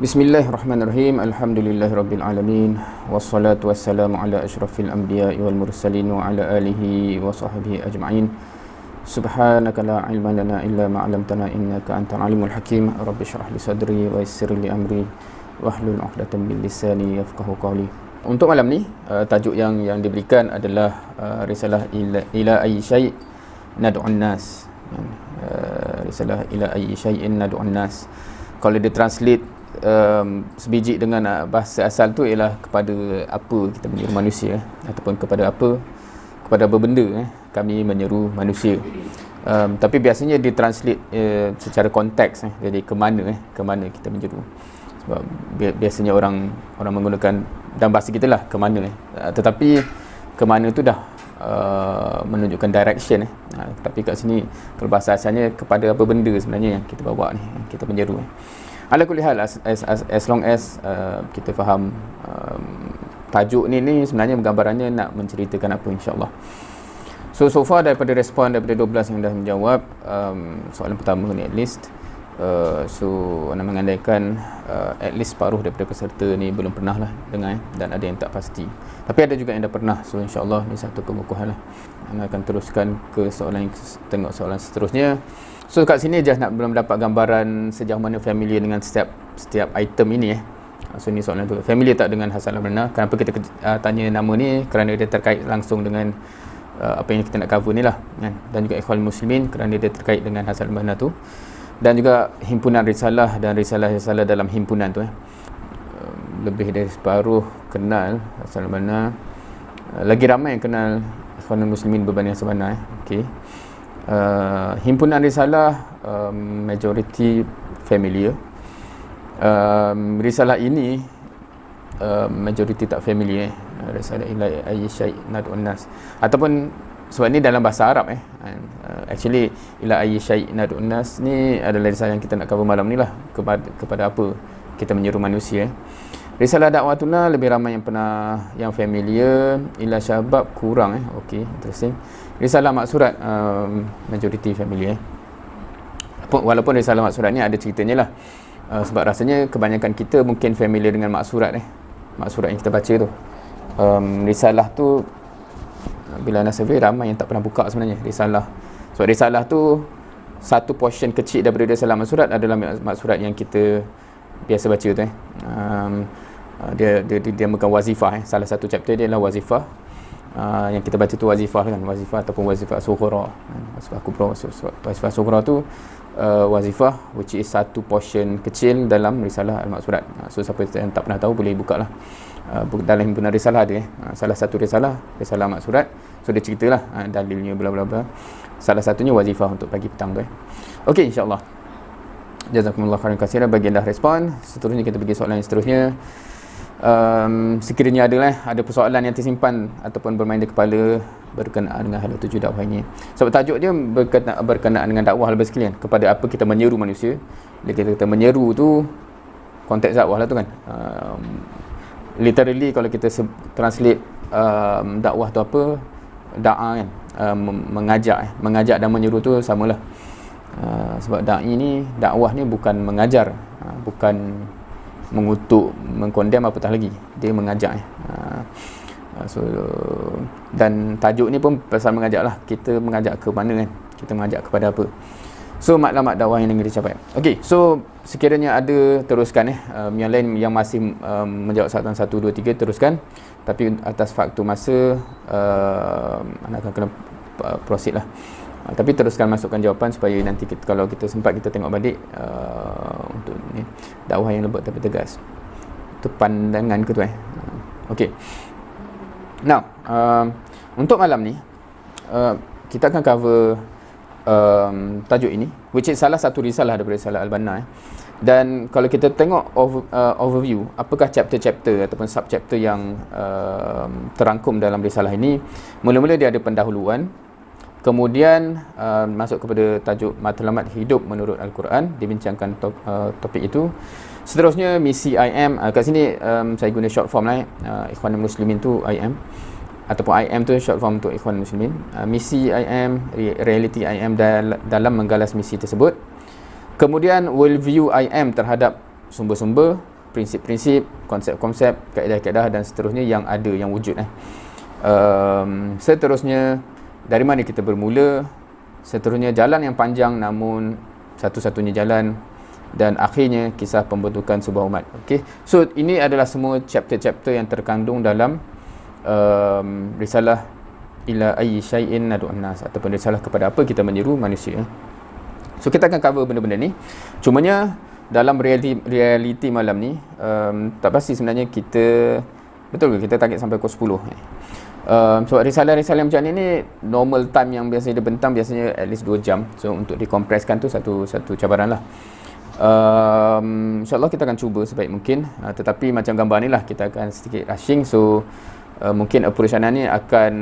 Bismillahirrahmanirrahim. Alhamdulillahirabbil alamin. Wassalatu wassalamu ala asyrafil anbiya'i wal mursalin wa ala alihi wa sahbihi ajma'in. Subhanaka la ilma lana illa ma 'allamtana innaka antal alimul hakim. Rabbi shrah li sadri wa yassir li amri wahlul 'uqdatam min lisani yafqahu qawli. Untuk malam ni tajuk yang diberikan adalah risalah ila ayyi syai' nad'un nas. Risalah ila ayyi syai'in nad'un nas. Kalau dia translate sebiji dengan bahasa asal tu ialah kepada apa kita menyeru manusia ataupun kepada apa benda kami menyeru manusia. Tapi biasanya ditranslate secara konteks, jadi ke mana kita menyeru. Sebab biasanya orang menggunakan dalam bahasa kita lah ke mana, tetapi ke mana tu dah menunjukkan direction. Tapi kat sini kalau bahasa asalnya kepada apa benda sebenarnya yang kita bawa ni, yang kita menyeru. Ala kulli hal, as long as kita faham tajuk ni sebenarnya gambarannya nak menceritakan apa, insyaAllah. So far daripada respon daripada 12 yang dah menjawab soalan pertama ni at least, nak mengandaikan at least separuh daripada peserta ni belum pernah lah dengar, dan ada yang tak pasti, tapi ada juga yang dah pernah. So insyaAllah ni satu kebukuhan lah. Anda akan teruskan ke tengok soalan seterusnya. So kat sini just nak belum dapat gambaran sejauh mana familiar dengan setiap item ini. So ni soalan tu, familiar tak dengan Hasan al-Banna? Kenapa kita tanya nama ni? Kerana dia terkait langsung dengan apa yang kita nak cover ni lah, kan? Dan juga Ikhwan Muslimin kerana dia terkait dengan Hasan al-Banna tu, dan juga himpunan risalah dan risalah-risalah dalam himpunan tu. Lebih dari separuh kenal Hasan al-Banna. Lagi ramai yang kenal Ikhwan Muslimin berbanding Hasan al-Banna. Okay. Himpunan risalah majority familiar. Risalah ini majority tak familiar. Risalah ila ayyi syai' nad'un nas, ataupun sebab ni dalam bahasa Arab actually ila ayyi syai' nad'un nas ni adalah risalah yang kita nak cover malam ni lah, kepada apa kita menyeru manusia. Risalah dakwatuna lebih ramai yang familiar. Ila syabab kurang. Okay, interesting. Risalah maksurat majority familiar. Walaupun risalah maksurat ni ada ceritanya lah, sebab rasanya kebanyakan kita mungkin familiar dengan maksurat maksurat yang kita baca tu. Risalah tu bila anda survey ramai yang tak pernah buka sebenarnya risalah. Sebab risalah tu satu portion kecil daripada risalah maksurat adalah maksurat yang kita biasa baca tu. Dia bukan wazifah. Salah satu chapter dia adalah wazifah. Yang kita baca tu wazifah kan, wazifah ataupun wazifah sughra. Wazifah kubra, wazifah sughra tu wazifah, which is satu portion kecil dalam risalah al-maksurat. So siapa yang tak pernah tahu boleh buka lah. Dalam himpunan risalah ada salah satu risalah maksurat. So dia ceritalah dalilnya bla bla bla. Salah satunya wazifah untuk pagi petang tu. Okey, insya-Allah. Jazakumullah khairan katsiran bagi anda respon. Seterusnya kita pergi soalan yang seterusnya. Sekiranya ada persoalan yang tersimpan ataupun bermain di kepala berkenaan dengan hal 7 dakwah ini. Sebab tajuk dia berkenaan dengan dakwah lebih sekalian, kepada apa kita menyeru manusia. Bila kita kata menyeru tu konteks dakwah lah tu kan. Literally kalau kita translate dakwah tu apa, da'a kan, mengajak dan menyeru tu samalah. Sebab da'i ni, dakwah ni bukan mengajar, bukan mengutuk, mengkondem apatah lagi, dia mengajak. Dan tajuk ni pun pasal mengajak lah. Kita mengajak ke mana kan, kita mengajak kepada apa. So maklumat dakwah yang ingin dicapai. Okey, so sekiranya ada teruskan yang lain yang masih menjawab soalan 1, 2, 3 teruskan. Tapi atas faktor masa anda akan kena proceed lah. Tapi teruskan masukkan jawapan supaya nanti kalau kita sempat kita tengok balik untuk ni dakwah yang lembut tapi tegas. Itu pandangan ke tu Okey. Now, untuk malam ni kita akan cover tajuk ini, which is salah satu risalah daripada risalah al-Banna. Dan kalau kita tengok overview, apakah chapter-chapter ataupun sub-chapter yang terangkum dalam risalah ini. Mula-mula dia ada pendahuluan, kemudian masuk kepada tajuk matlamat hidup menurut Al-Quran, dibincangkan topik itu. Seterusnya misi IM, kat sini saya guna short form lah. Ikhwan Muslimin tu IM, ataupun IM tu short form untuk Ikhwan Muslimin. Misi IM, reality IM dalam menggalas misi tersebut. Kemudian worldview IM terhadap sumber-sumber, prinsip-prinsip, konsep-konsep, kaedah-kaedah dan seterusnya yang ada, yang wujud. Seterusnya, dari mana kita bermula, seterusnya jalan yang panjang namun satu-satunya jalan, dan akhirnya kisah pembentukan sebuah umat. Okay. So ini adalah semua chapter-chapter yang terkandung dalam risalah ila ayyi syai'in nad'un nas, ataupun risalah kepada apa kita menyeru manusia. So kita akan cover benda-benda ni. Cumanya dalam realiti malam ni tak pasti sebenarnya kita betul ke kita target sampai pukul 10. So risalah-risalah macam ni normal time yang biasa dia bentang biasanya at least 2 jam. So untuk dikompreskan tu satu cabaran lah. InsyaAllah kita akan cuba sebaik mungkin, tetapi macam gambar ni lah kita akan sedikit rushing. So mungkin approach ni akan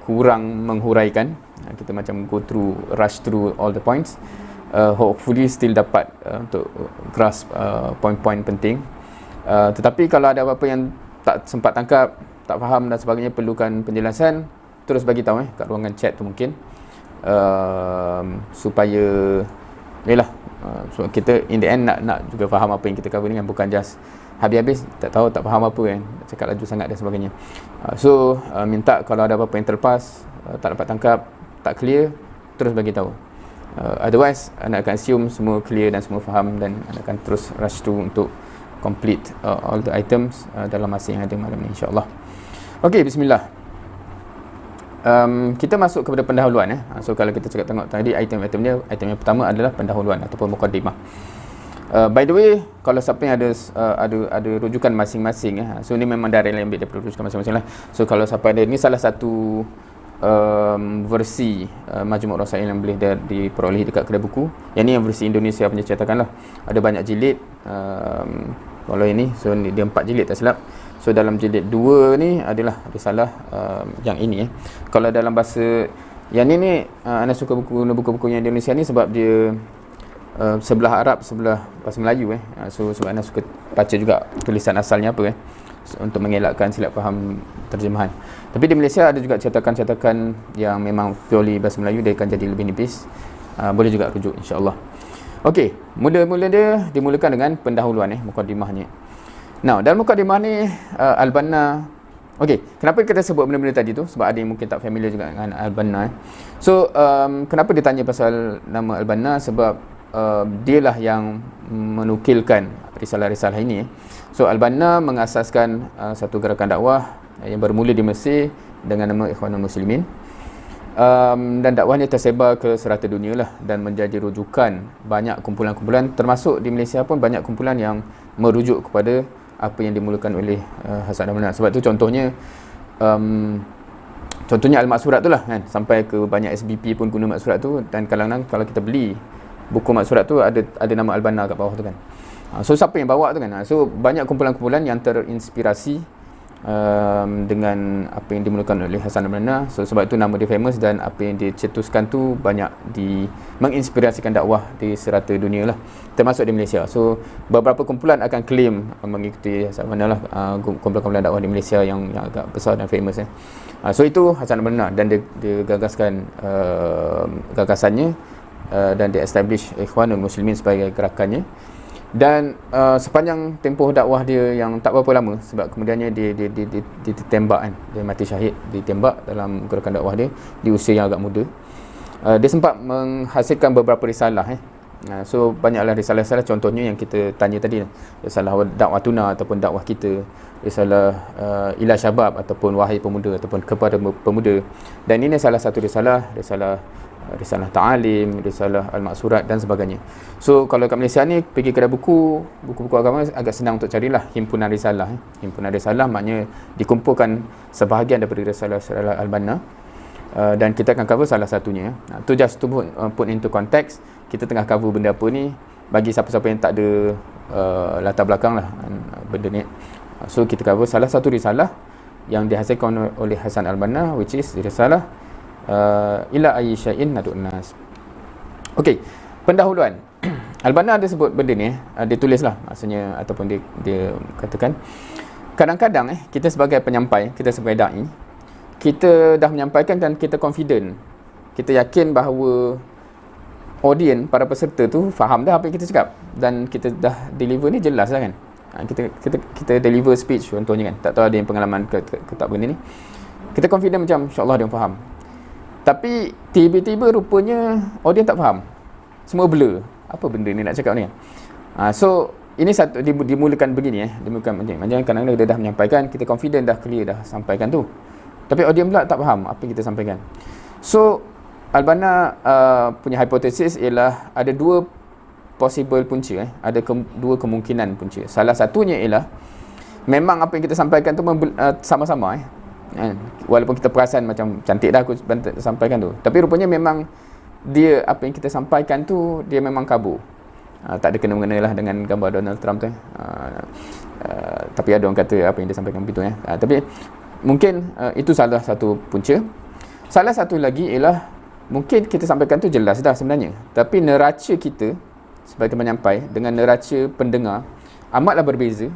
kurang menghuraikan, kita macam rush through all the points. Hopefully still dapat untuk grasp point-point penting. Tetapi kalau ada apa-apa yang tak sempat tangkap, tak faham dan sebagainya, perlukan penjelasan, terus bagi tahu kat ruangan chat tu mungkin, supaya yalah, so kita in the end nak juga faham apa yang kita cover ni kan, bukan just habis-habis tak tahu, tak faham apa kan, cakap laju sangat dan sebagainya. So minta kalau ada apa-apa yang terlepas, tak dapat tangkap, tak clear, terus bagi tahu. Otherwise anda akan assume semua clear dan semua faham, dan anda akan terus rush through untuk complete all the items dalam masa yang ada malam ni, insyaAllah. Okey, bismillah. Kita masuk kepada pendahuluan. So kalau kita cakap tengok tadi item dia, item yang pertama adalah pendahuluan ataupun muqaddimah. By the way, kalau siapa yang ada rujukan masing-masing, so ni memang direct ambil daripada rujukan masing-masing lah. So kalau siapa ada, ni salah satu versi Majmu' Rasail yang boleh diperolehi dekat kedai buku. Yang ni yang versi Indonesia punya cetakan lah. Ada banyak jilid. Kalau ini, so dia 4 jilid tak silap. So dalam jilid 2 ni adalah risalah yang ini. Kalau dalam bahasa yang ni Ana suka buku-buku yang Indonesia ni sebab dia sebelah Arab, sebelah bahasa Melayu. So sebab Ana suka baca juga tulisan asalnya apa untuk mengelakkan silap faham terjemahan. Tapi di Malaysia ada juga cetakan-cetakan yang memang purely bahasa Melayu, dia akan jadi lebih nipis. Boleh juga rujuk, insya-Allah. Okey, mula-mula dia dimulakan dengan pendahuluan, mukaddimahnya. Now, dalam mukaddimah ni Al-Banna, okey, kenapa kita sebut benda-benda tadi tu? Sebab ada yang mungkin tak familiar juga dengan Al-Banna. So, kenapa dia tanya pasal nama Al-Banna? Sebab dialah yang menukilkan risalah-risalah ini. So, Al-Banna mengasaskan satu gerakan dakwah yang bermula di Mesir dengan nama Ikhwanul Muslimin. Dan dakwahnya tersebar ke serata dunia lah, dan menjadi rujukan banyak kumpulan-kumpulan, termasuk di Malaysia pun banyak kumpulan yang merujuk kepada apa yang dimulakan oleh Hasan Al-Banna. Sebab tu contohnya Al-Maksurat tu lah kan, sampai ke banyak SBP pun guna Maksurat tu, dan kadang-kadang kalau kita beli buku Maksurat tu ada nama Al-Banna kat bawah tu kan. So siapa yang bawa tu kan, so banyak kumpulan-kumpulan yang terinspirasi dengan apa yang dimulakan oleh Hasan Al-Banna. So sebab itu nama dia famous, dan apa yang dia cetuskan tu banyak menginspirasikan dakwah di serata dunia lah, termasuk di Malaysia. So beberapa kumpulan akan claim mengikuti Hasan Al-Banna lah, kumpulan-kumpulan dakwah di Malaysia yang agak besar dan famous. So itu Hasan Al-Banna, dan dia gagaskan gagasannya, dan dia establish Ikhwanul Muslimin sebagai gerakannya. Dan sepanjang tempoh dakwah dia yang tak berapa lama, sebab kemudiannya dia ditembak kan, dia mati syahid ditembak dalam gerakan dakwah dia di usia yang agak muda. Dia sempat menghasilkan beberapa risalah. So banyaklah risalah-risalah, contohnya yang kita tanya tadi, risalah dakwatuna ataupun dakwah kita, risalah ila syabab ataupun wahai pemuda ataupun kepada pemuda. Dan ini salah satu risalah risalah ta'alim, risalah al-maksurat dan sebagainya. So kalau kat Malaysia ni pergi kedai buku-buku agama agak senang untuk carilah himpunan risalah. Himpunan risalah maknanya dikumpulkan sebahagian daripada risalah Al-Banna, dan kita akan cover salah satunya. Tu just to put into context, kita tengah cover benda apa ni bagi siapa-siapa yang tak ada latar belakang lah benda ni. So kita cover salah satu risalah yang dihasilkan oleh Hasan Al-Banna, which is risalah ila ayyi syai'in nad'un nas. Okey, pendahuluan. Al-Banna ada sebut benda ni, dia tulislah maksudnya, ataupun dia katakan kadang-kadang kita sebagai penyampai, kita sebagai dai, kita dah menyampaikan dan kita confident, kita yakin bahawa audience, para peserta tu faham dah apa yang kita cakap, dan kita dah deliver ni jelas lah kan. Kita deliver speech contohnya kan, tak tahu ada yang pengalaman ke tak benda ni, kita confident macam insyaAllah dia faham, tapi tiba-tiba rupanya audience tak faham, semua blur, apa benda ni nak cakap ni. So ini satu dimulakan begini, dimulakan macam kadang-kadang dia dah menyampaikan, kita confident dah clear dah sampaikan tu, tapi audience pula tak faham apa yang kita sampaikan. So Al-Banna punya hipotesis ialah ada dua possible punca, ada dua kemungkinan punca. Salah satunya ialah memang apa yang kita sampaikan tu sama-sama walaupun kita perasan macam cantik dah aku sampaikan tu, tapi rupanya memang dia apa yang kita sampaikan tu dia memang kabur, tak ada kena-mengena lah dengan gambar Donald Trump tu tapi ada orang kata apa yang dia sampaikan begitu tapi mungkin itu salah satu punca. Salah satu lagi ialah mungkin kita sampaikan tu jelas dah sebenarnya, tapi neraca kita sebagai penyampai dengan neraca pendengar amatlah berbeza,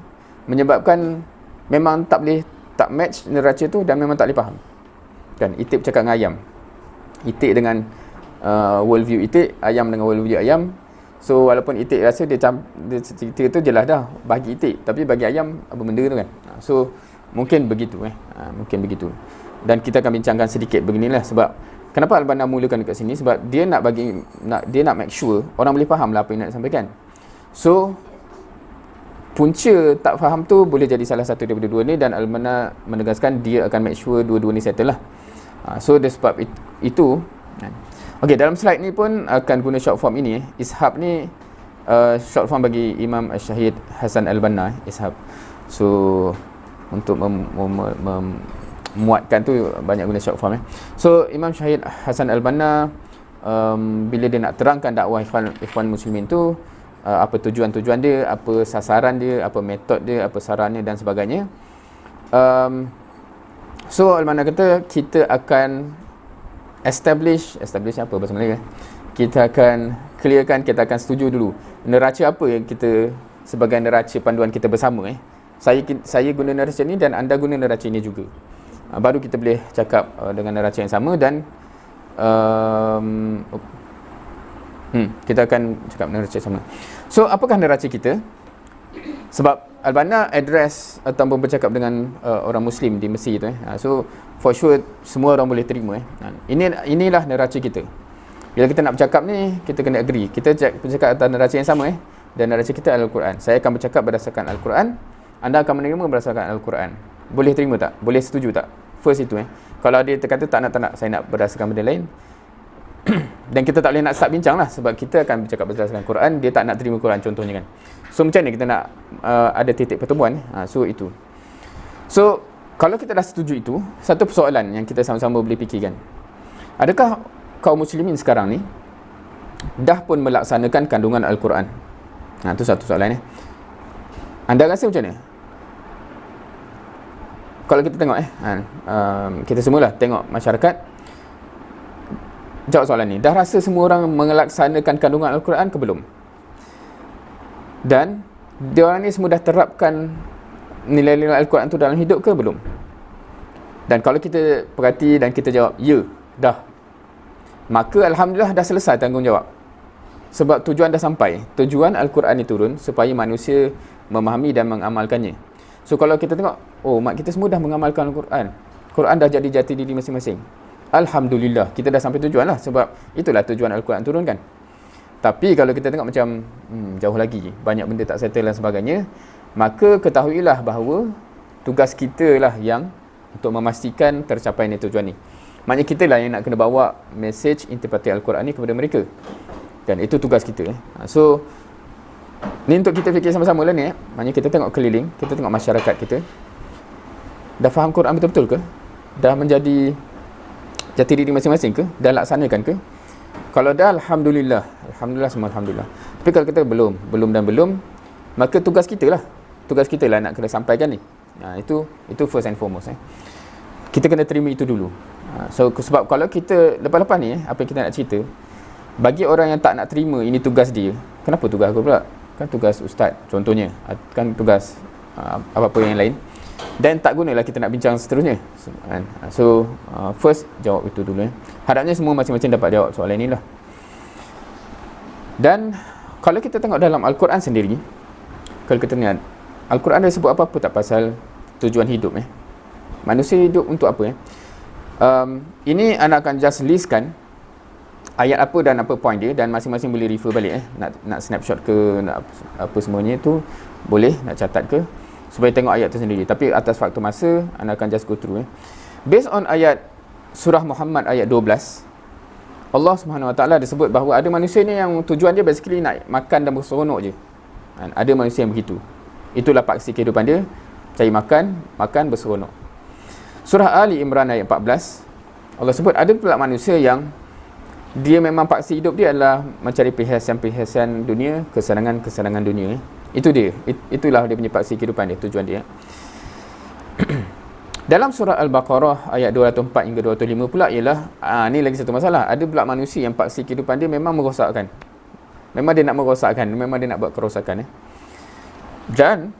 menyebabkan memang tak match neraca tu dan memang tak boleh faham kan. Itik bercakap dengan ayam, itik dengan worldview itik, ayam dengan worldview ayam. So walaupun itik rasa dia cerita tu jelas dah bagi itik, tapi bagi ayam apa benda tu kan. So mungkin begitu mungkin begitu. Dan kita akan bincangkan sedikit beginilah sebab kenapa Al-Banna mulakan dekat sini, sebab dia nak make sure orang boleh faham lah apa yang nak disampaikan. So punca tak faham tu boleh jadi salah satu daripada dua ni, dan Al-Banna menegaskan dia akan make sure dua-dua ni settle lah. So dari sebab itu okey, dalam slide ni pun akan guna short form ini Ishab ni short form bagi Imam Syahid Hasan Al-Banna, Ishab. So untuk muatkan tu banyak guna short form So Imam Syahid Hasan Al-Banna bila dia nak terangkan dakwah ikhwan muslimin tu, apa tujuan-tujuan dia, apa sasaran dia, apa metod dia, apa sarannya dan sebagainya. So Al-Banna kata kita akan establish apa bahasa Melayu kita akan clearkan, kita akan setuju dulu neraca apa yang kita sebagai neraca panduan kita bersama saya guna neraca ni dan anda guna neraca ni juga. Baru kita boleh cakap dengan neraca yang sama, dan kita akan cakap neraca sama. So apakah neraca kita? Sebab Al-Banna address ataupun bercakap dengan orang Muslim di Mesir tu so for sure semua orang boleh terima inilah neraca kita. Bila kita nak bercakap ni, kita kena agree, kita bercakap atas neraca yang sama dan neraca kita Al-Quran. Saya akan bercakap berdasarkan Al-Quran, anda akan menerima berdasarkan Al-Quran. Boleh terima tak? Boleh setuju tak? First itu Kalau dia kata tak nak, saya nak berdasarkan benda lain dan kita tak boleh nak start bincang lah, sebab kita akan bercakap berdasarkan Quran, dia tak nak terima Quran contohnya kan. So macam ni kita nak ada titik pertemuan. So itu. So kalau kita dah setuju itu, satu persoalan yang kita sama-sama boleh fikirkan, adakah kaum muslimin sekarang ni dah pun melaksanakan kandungan Al-Quran? Itu satu soalan Anda rasa macam mana? Kalau kita tengok kita semualah tengok masyarakat, jawab soalan ni. Dah rasa semua orang melaksanakan kandungan Al-Quran ke belum? Dan diorang ni semua dah terapkan nilai-nilai Al-Quran tu dalam hidup ke belum? Dan kalau kita perhati dan kita jawab ya, dah, maka Alhamdulillah dah selesai tanggungjawab. Sebab tujuan dah sampai. Tujuan Al-Quran ni turun supaya manusia memahami dan mengamalkannya. So kalau kita tengok, mak kita semua dah mengamalkan Al-Quran, Quran dah jadi jati diri masing-masing, Alhamdulillah, kita dah sampai tujuan lah. Sebab itulah tujuan Al-Quran turun kan. Tapi kalau kita tengok macam jauh lagi, banyak benda tak settle dan sebagainya, maka ketahuilah bahawa tugas kita lah yang untuk memastikan tercapainya tujuan ni. Maknanya kita lah yang nak kena bawa message interpretasi Al-Quran ni kepada mereka kan. Itu tugas kita So ni untuk kita fikir sama-sama lah ni Maknanya kita tengok keliling, kita tengok masyarakat kita, dah faham Quran betul-betul ke? Dah menjadi jati diri masing-masing ke? Dah laksanakan ke? Kalau dah, Alhamdulillah, semua Alhamdulillah. Tapi kalau kita belum, maka tugas kita lah nak kena sampaikan ni. Itu first and foremost kita kena terima itu dulu. So sebab kalau kita lepas-lepas ni apa yang kita nak cerita, bagi orang yang tak nak terima ini tugas dia, kenapa tugas aku pula? Kan tugas ustaz contohnya, kan tugas apa-apa yang lain, dan tak gunalah kita nak bincang seterusnya. So first jawab itu dulu Harapnya semua masing-masing dapat jawab soalan ni lah. Dan kalau kita tengok dalam Al-Quran sendiri, kalau kita lihat Al-Quran ada sebut apa-apa tak pasal tujuan hidup manusia hidup untuk apa ini anak akan just listkan ayat apa dan apa point dia, dan masing-masing boleh refer balik nak snapshot ke, nak apa semuanya tu boleh, nak catat ke, supaya tengok ayat tu sendiri. Tapi atas faktor masa, anda akan just go through based on ayat surah Muhammad ayat 12. Allah Subhanahu Wa Taala ada sebut bahawa ada manusia ni yang tujuan dia basically nak makan dan berseronok je. Ada manusia yang begitu. Itulah paksi kehidupan dia, cari makan berseronok. Surah Ali Imran ayat 14, Allah sebut ada pula manusia yang dia memang paksi hidup dia adalah mencari perhiasan-perhiasan dunia, kesenangan-kesenangan dunia. Itu dia. Itulah dia punya paksi kehidupan dia, tujuan dia. Dalam surah Al-Baqarah ayat 204 hingga 205 pula ialah ni lagi satu masalah. Ada pula manusia yang paksi kehidupan dia memang merosakkan. Memang dia nak merosakkan, memang dia nak buat kerosakan Dan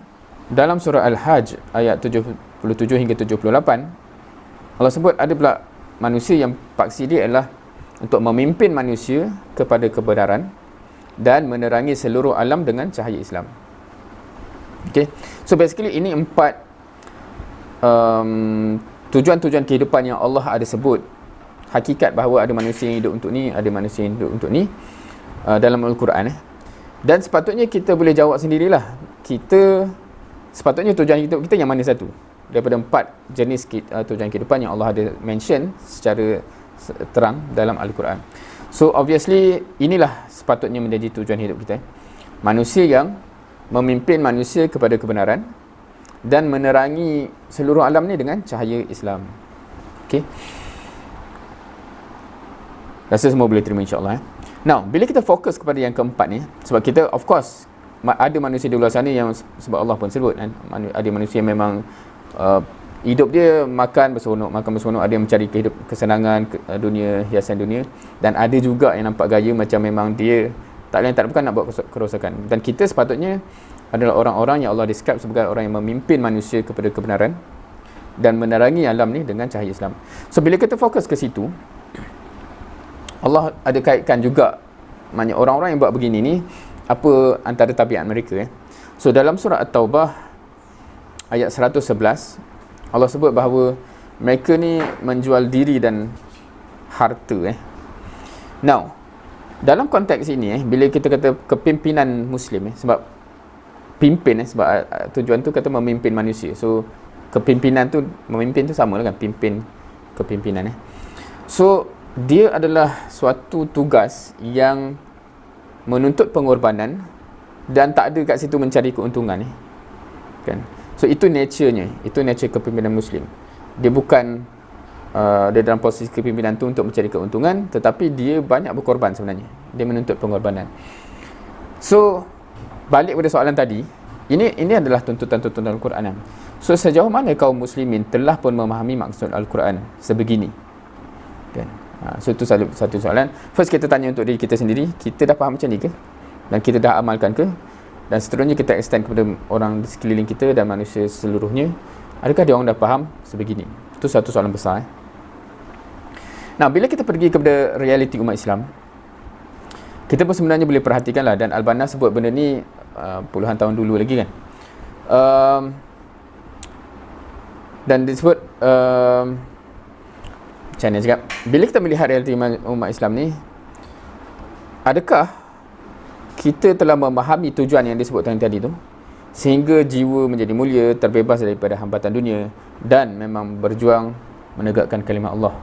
dalam surah Al-Hajj ayat 77 hingga 78 Allah sebut ada pula manusia yang paksi dia adalah untuk memimpin manusia kepada kebenaran dan menerangi seluruh alam dengan cahaya Islam. Okay, so basically ini 4 tujuan-tujuan kehidupan yang Allah ada sebut. Hakikat bahawa ada manusia yang hidup untuk ni, ada manusia yang hidup untuk ni dalam Al-Quran Dan sepatutnya kita boleh jawab sendirilah. Sepatutnya tujuan hidup kita yang mana satu daripada 4 jenis tujuan kehidupan yang Allah ada mention secara terang dalam Al-Quran. So obviously inilah sepatutnya menjadi tujuan hidup kita. Manusia yang memimpin manusia kepada kebenaran dan menerangi seluruh alam ni dengan cahaya Islam. Okay, rasa semua boleh terima insyaAllah Now, bila kita fokus kepada yang keempat ni, sebab kita of course ada manusia di luar sana yang sebab Allah pun sebut ada manusia yang memang hidup dia makan berseronok, ada yang mencari kesenangan dunia, hiasan dunia, dan ada juga yang nampak gaya macam memang dia tak lain tak bukan nak buat kerosakan. Dan kita sepatutnya adalah orang-orang yang Allah describe sebagai orang yang memimpin manusia kepada kebenaran dan menerangi alam ni dengan cahaya Islam. So bila kita fokus ke situ, Allah ada kaitkan juga maknanya orang-orang yang buat begini ni apa antara tabiat mereka So dalam surah At-Taubah ayat 111 Allah sebut bahawa mereka ni menjual diri dan harta Now, dalam konteks ini bila kita kata kepimpinan Muslim sebab pimpin sebab tujuan tu kata memimpin manusia. So kepimpinan tu, memimpin tu sama lah kan, kepimpinan So dia adalah suatu tugas yang menuntut pengorbanan dan tak ada kat situ mencari keuntungan kan. So itu nature kepimpinan Muslim. Dia bukan dia dalam posisi kepimpinan tu untuk mencari keuntungan, tetapi dia banyak berkorban sebenarnya. Dia menuntut pengorbanan. So balik pada soalan tadi, ini adalah tuntutan-tuntutan Al-Quran. So sejauh mana kaum muslimin telah pun memahami maksud Al-Quran sebegini kan? So itu satu soalan. First kita tanya untuk diri kita sendiri, kita dah faham macam ni ke? Dan kita dah amalkan ke? Dan seterusnya kita extend kepada orang di sekeliling kita dan manusia seluruhnya. Adakah dia orang dah faham sebegini? Itu satu soalan besar Nah, bila kita pergi kepada realiti umat Islam, kita pun sebenarnya boleh perhatikanlah, dan Al-Banna sebut benda ni puluhan tahun dulu lagi kan. Dan disebut macam mana cakap, bila kita melihat realiti umat Islam ni, adakah kita telah memahami tujuan yang disebutkan tadi tu sehingga jiwa menjadi mulia, terbebas daripada hambatan dunia dan memang berjuang menegakkan kalimah Allah?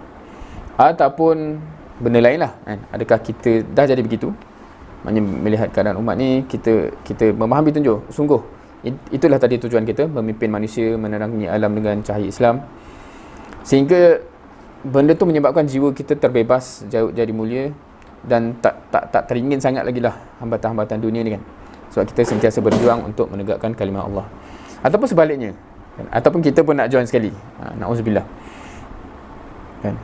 Ataupun benda lain lah kan? Adakah kita dah jadi begitu? Maksudnya melihat keadaan umat ni, kita memahami sungguh itulah tadi tujuan kita, memimpin manusia, menerangi alam dengan cahaya Islam, sehingga benda tu menyebabkan jiwa kita terbebas, jadi mulia dan tak teringin sangat lagi lah hambatan-hambatan dunia ni kan. Sebab kita sentiasa berjuang untuk menegakkan kalimah Allah. Ataupun sebaliknya kan? Ataupun kita pun nak join sekali, na'udzubillah kan.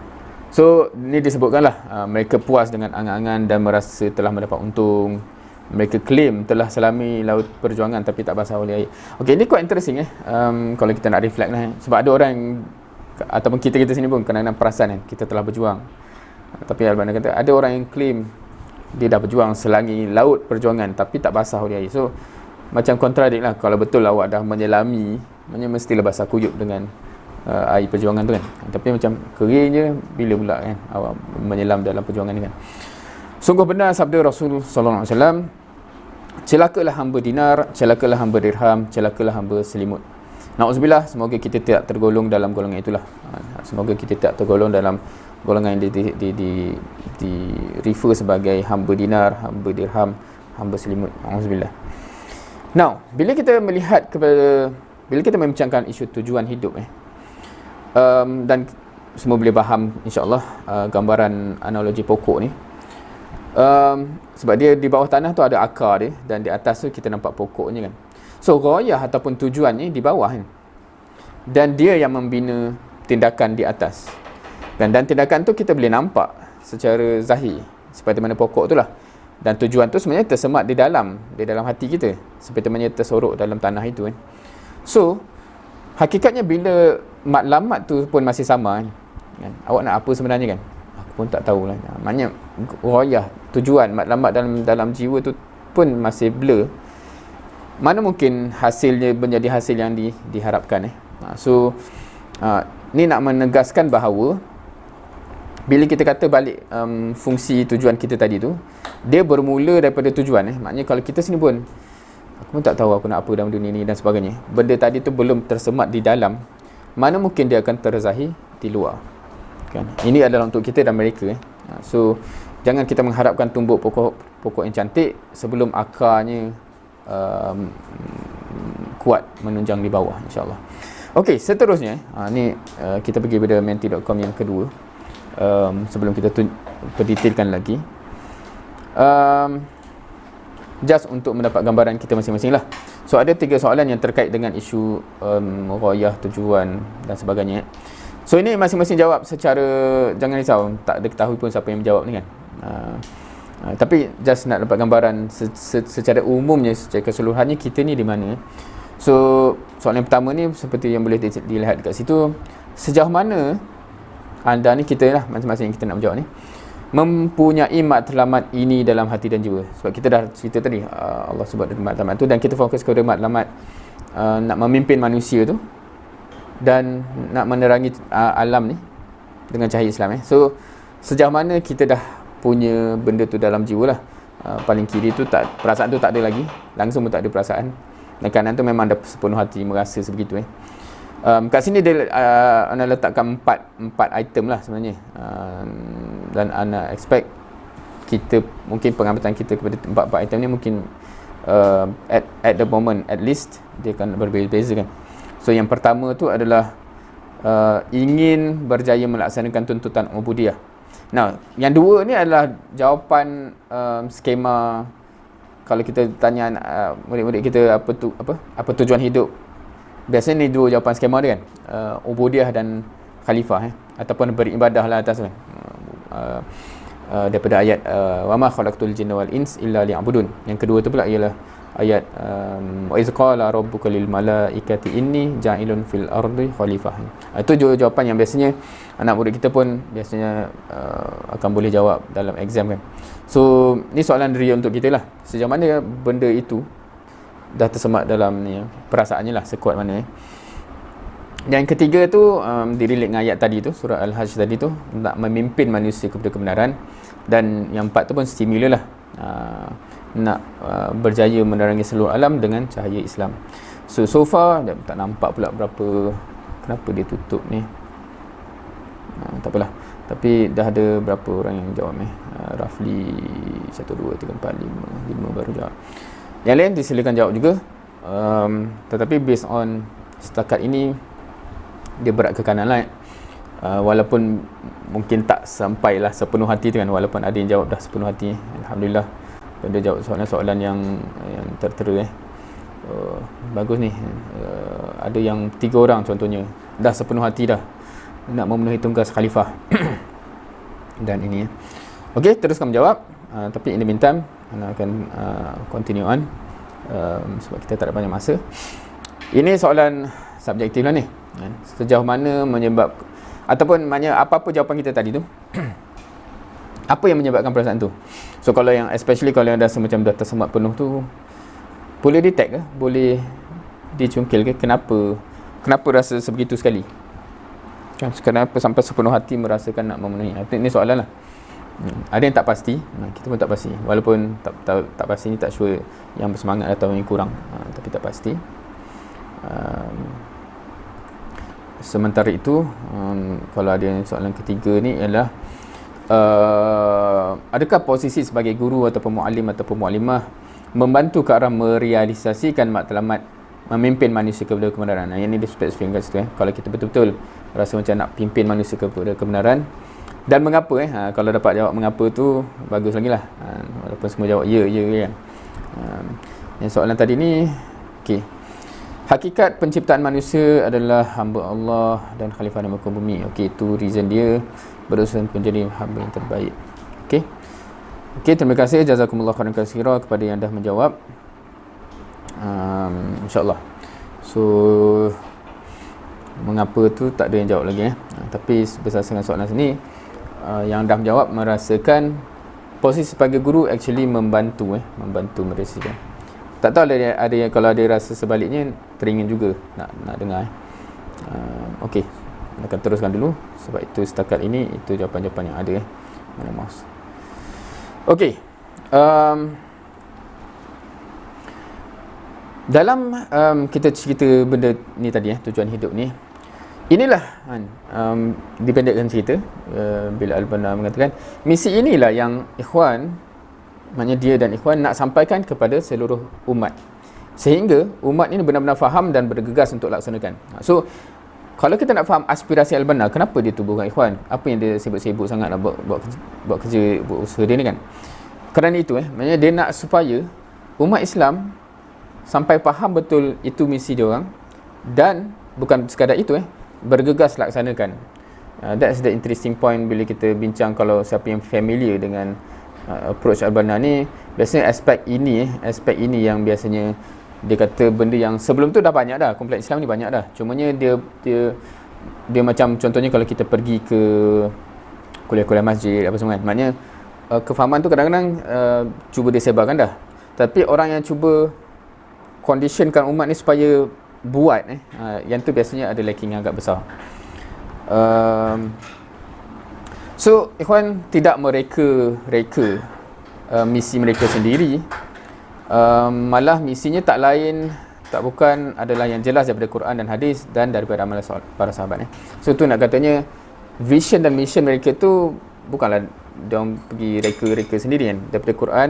So ni disebutkanlah mereka puas dengan angan-angan dan merasa telah mendapat untung. Mereka claim telah selami laut perjuangan tapi tak basah oleh air. Okay, ini quite interesting kalau kita nak reflect lah sebab ada orang yang, ataupun kita sini pun kadang-kadang perasan kita telah berjuang. Tapi Al-Banna kata ada orang yang claim dia dah berjuang selangi laut perjuangan tapi tak basah oleh air. So macam kontradik lah. Kalau betul awak dah menyelami, mestilah basah kuyup dengan air perjuangan tu kan. Tapi macam kering je, bila pula kan awak menyelam dalam perjuangan ni kan. Sungguh benar sabda Rasul sallallahu alaihi wasallam, celakalah hamba dinar, celakalah hamba dirham, celakalah hamba selimut. Nauzubillah, semoga kita tidak tergolong dalam golongan itulah. Semoga kita tidak tergolong dalam golongan yang di refer sebagai hamba dinar, hamba dirham, hamba selimut. Nauzubillah. Now, bila kita membincangkan isu tujuan hidup dan semua boleh faham insya-Allah gambaran analogi pokok ni. Sebab dia di bawah tanah tu ada akar dia, dan di atas tu kita nampak pokoknya kan. So ghayah ataupun tujuan ni di bawah kan, dan dia yang membina tindakan di atas. Dan tindakan tu kita boleh nampak secara zahir seperti mana pokok tu lah. Dan tujuan tu sebenarnya tersemat di dalam hati kita, seperti mana tersorok dalam tanah itu kan. So hakikatnya bila matlamat tu pun masih sama kan, awak nak apa sebenarnya kan, aku pun tak tahulah. Maknanya ghayah, tujuan, matlamat dalam jiwa tu pun masih blur. Mana mungkin hasilnya menjadi hasil yang diharapkan So ni nak menegaskan bahawa bila kita kata balik fungsi tujuan kita tadi tu, dia bermula daripada tujuan maknanya kalau kita sini pun aku pun tak tahu aku nak apa dalam dunia ni dan sebagainya, benda tadi tu belum tersemat di dalam, mana mungkin dia akan terzahir di luar kan. Ini adalah untuk kita dan mereka So jangan kita mengharapkan tumbuh pokok yang cantik sebelum akarnya kuat menunjang di bawah, insyaAllah. Okey, seterusnya ni kita pergi pada menti.com yang kedua. Sebelum kita berdetailkan lagi, just untuk mendapat gambaran kita masing-masing lah. So ada 3 soalan yang terkait dengan isu ghayah, tujuan dan sebagainya. So ini masing-masing jawab secara, jangan risau, tak ada ketahui pun siapa yang menjawab ni kan. Tapi just nak dapat gambaran secara umumnya, secara keseluruhannya kita ni di mana. So soalan yang pertama ni seperti yang boleh dilihat dekat situ, sejauh mana anda ni, kita lah masing-masing yang kita nak menjawab ni, mempunyai matlamat ini dalam hati dan jiwa. Sebab kita dah cerita tadi Allah sebut matlamat tu, dan kita fokus kepada matlamat nak memimpin manusia tu dan nak menerangi alam ni dengan cahaya Islam So sejauh mana kita dah punya benda tu dalam jiwa lah. Paling kiri tu perasaan tu tak ada lagi, langsung pun tak ada perasaan, dan kanan tu memang dah sepenuh hati merasa sebegitu kat sini dia Ana letakkan 4 item lah sebenarnya, dan Ana expect kita, mungkin pengamatan kita kepada 4 item ni mungkin at the moment at least dia akan berbeza kan. So yang pertama tu adalah ingin berjaya melaksanakan tuntutan ubudiyah. Nah, yang dua ni adalah jawapan skema. Kalau kita tanya murid-murid kita apa tujuan hidup, biasanya ni dua jawapan skema dia kan, ubudiyah dan khalifah ataupun beribadah lah atas kan. Daripada ayat wa ma khalaqtul jinna wal ins illa liya'budun. Yang kedua tu pula ialah ayat wa iz qala rabbuka lil malaikati inni ja'ilun fil ardi khalifah. Itu jawapan yang biasanya anak murid kita pun biasanya akan boleh jawab dalam exam kan. So ni soalan real untuk kita lah, sejauh mana benda itu dah tersemat dalam ni perasaannya lah, sekuat mana Yang ketiga tu direlate dengan ayat tadi tu, surah Al-Hajj tadi tu, nak memimpin manusia kepada kebenaran. Dan yang 4 tu pun stimulus lah, nak berjaya menerangi seluruh alam dengan cahaya Islam. So far tak nampak pula kenapa dia tutup ni. Tak apalah, tapi dah ada berapa orang yang jawab roughly 1, 2, 3, 4, 5 baru jawab. Yang lain disilakan jawab juga, tetapi based on setakat ini dia berat ke kanan lah walaupun mungkin tak sampailah sepenuh hati tu kan, walaupun ada yang jawab dah sepenuh hati. Alhamdulillah dia jawab soalan-soalan yang tertera bagus ni. Ada yang 3 orang contohnya dah sepenuh hati dah nak memenuhi tugas khalifah dan ini Okey, teruskan menjawab. Tapi in the meantime Ana akan continue on sebab kita tak ada banyak masa. Ini soalan subjektif lah ni, sejauh mana menyebab ataupun maknanya apa-apa jawapan kita tadi tu apa yang menyebabkan perasaan tu. So kalau yang especially kalau yang dah semacam dah tersemat penuh tu, boleh detect ke? Boleh dicungkil ke? Kenapa rasa sebegitu sekali? Kan, kenapa sampai sepenuh hati merasakan nak memenuhi? Ini soalan lah. Ada yang tak pasti, kita pun tak pasti. Walaupun tak pasti ni tak sure yang bersemangat atau yang kurang, tapi tak pasti. Sementara itu, kalau ada soalan ketiga ni ialah adakah posisi sebagai guru ataupun muallim ataupun muallimah membantu ke arah merealisasikan matlamat memimpin manusia kepada kebenaran? Yang ini dia spesifik kat situ. Kalau kita betul-betul rasa macam nak pimpin manusia kepada kebenaran, dan mengapa kalau dapat jawab mengapa tu bagus lagi lah, walaupun semua jawab ya kan. Yang soalan tadi ni, okey, hakikat penciptaan manusia adalah hamba Allah dan khalifah di muka bumi. Okey, itu reason dia berusaha menjadi hamba yang terbaik. Okey, terima kasih, jazakumullah khairan katsira kepada yang dah menjawab. InsyaAllah. So, mengapa tu tak ada yang jawab lagi tapi berdasarkan soalan sini, yang dah menjawab merasakan posisi sebagai guru actually membantu meresikan. Tak tahu ada yang kalau ada rasa sebaliknya, teringin juga nak dengar. Okey, akan teruskan dulu sebab itu setakat ini itu jawapan-jawapan yang ada. Mana mouse? Okey, dalam kita cerita benda ni tadi, tujuan hidup ni, inilah dipendekkan cerita, bila Al-Banna mengatakan misi inilah yang ikhwan, maknanya dia dan ikhwan nak sampaikan kepada seluruh umat, sehingga umat ini benar-benar faham dan bergegas untuk laksanakan. So kalau kita nak faham aspirasi Al-Banna, kenapa dia tubuhkan ikhwan, apa yang dia sibuk-sibuk sangat nak buat kerja, buat usaha dia ni kan, kerana itu maknanya dia nak supaya umat Islam sampai faham betul itu misi dia orang, dan bukan sekadar itu bergegas laksanakan. That's the interesting point bila kita bincang. Kalau siapa yang familiar dengan approach Al-Banna ni, biasanya aspek ini yang biasanya dia kata benda yang sebelum tu dah banyak dah, kompleks Islam ni banyak dah, cumanya dia macam contohnya kalau kita pergi ke kuliah-kuliah masjid apa semua kan, maknanya kefahaman tu kadang-kadang cuba disebarkan dah, tapi orang yang cuba conditionkan umat ni supaya buat yang tu biasanya ada lacking yang agak besar. So ikhwan tidak mereka-reka misi mereka sendiri, malah misinya tak bukan adalah yang jelas daripada Quran dan hadis dan daripada amalan para sahabat. So tu nak katanya vision dan mission mereka tu bukanlah diorang pergi reka-reka sendiri kan, daripada Quran,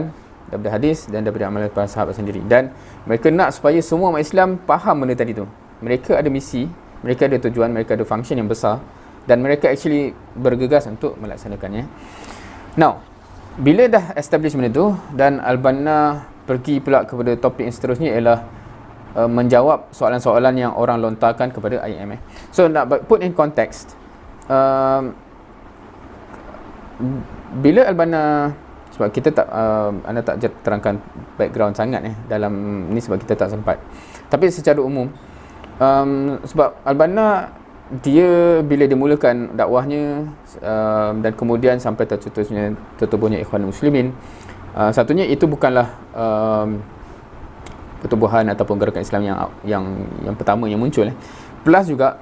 daripada hadis dan daripada amalan para sahabat sendiri. Dan mereka nak supaya semua umat Islam faham benda tadi tu. Mereka ada misi, mereka ada tujuan, mereka ada function yang besar, dan mereka actually bergegas untuk melaksanakannya. Now, bila dah establish benda tu, dan Al-Banna pergi pula kepada topik yang seterusnya ialah menjawab soalan-soalan yang orang lontarkan kepada IM. So nak put in context, bila Al-Banna, sebab kita tak anda tak terangkan background sangat dalam ni sebab kita tak sempat, tapi secara umum, sebab Al-Banna dia bila dimulakan dakwahnya dan kemudian sampai tertubuhnya Ikhwan Muslimin, satunya itu bukanlah pertubuhan ataupun gerakan Islam yang pertama yang muncul. Plus juga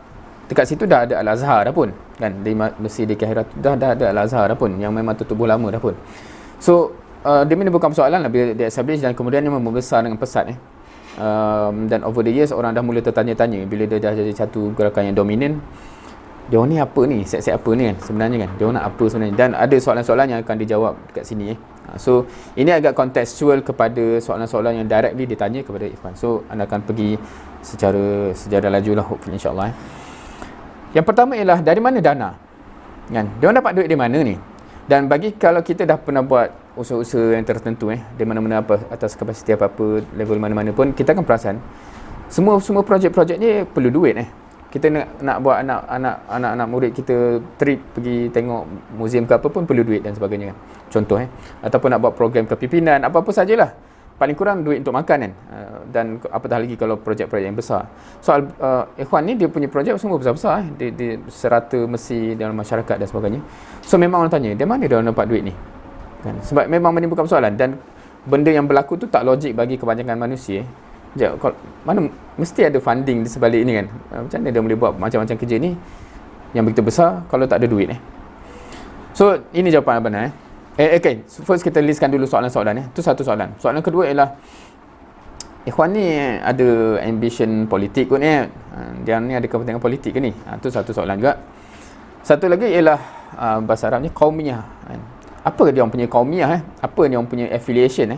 dekat situ dah ada Al-Azhar dah pun kan, di Mesir, di Kairah dah ada Al-Azhar dah pun, yang memang tertubuh lama dah pun. So dia menimbulkan persoalan lah bila dia establish, dan kemudian dia membesar dengan pesat dan over the years orang dah mula tertanya-tanya bila dia dah jadi satu gerakan yang dominan, dia ni apa ni, set-set apa ni kan sebenarnya kan, dia nak apa sebenarnya, dan ada soalan-soalan yang akan dijawab dekat sini. So ini agak kontekstual kepada soalan-soalan yang directly ditanya kepada Ikhwan. So anda akan pergi secara sejarah laju lah, hopefully insyaAllah. Yang pertama ialah dari mana dana kan, dia orang dapat duit di mana ni. Dan bagi kalau kita dah pernah buat usaha-usaha yang tertentu di mana-mana, apa atas kapasiti apa-apa, level mana-mana pun, kita akan perasan semua projek-projek ni perlu duit. Kita nak buat anak-anak murid kita trip pergi tengok muzium ke apa pun perlu duit dan sebagainya kan. Contoh ataupun nak buat program kepimpinan, apa-apa sajalah, paling kurang duit untuk makan kan. Dan apatah lagi kalau projek-projek yang besar. Soal Ikhwan ni dia punya projek semua besar-besar di serata Mesir dalam masyarakat dan sebagainya. So memang orang tanya, dari mana dia dapat duit ni kan? Sebab memang menimbulkan persoalan, dan benda yang berlaku tu tak logik bagi kebanyakan manusia. Sekejap, mana mesti ada funding di sebalik ni kan. Macam mana dia boleh buat macam-macam kerja ni yang begitu besar kalau tak ada duit So ini jawapan Abang okay, first kita listkan dulu soalan-soalan tu satu soalan. Soalan kedua ialah, Ikhwan ni ada ambition politik kot ni dia ni ada kepentingan politik ke ni? Tu satu soalan juga. Satu lagi ialah bahasa Arabnya qaumiyah apa dia orang punya qaumiyah apa dia orang punya affiliation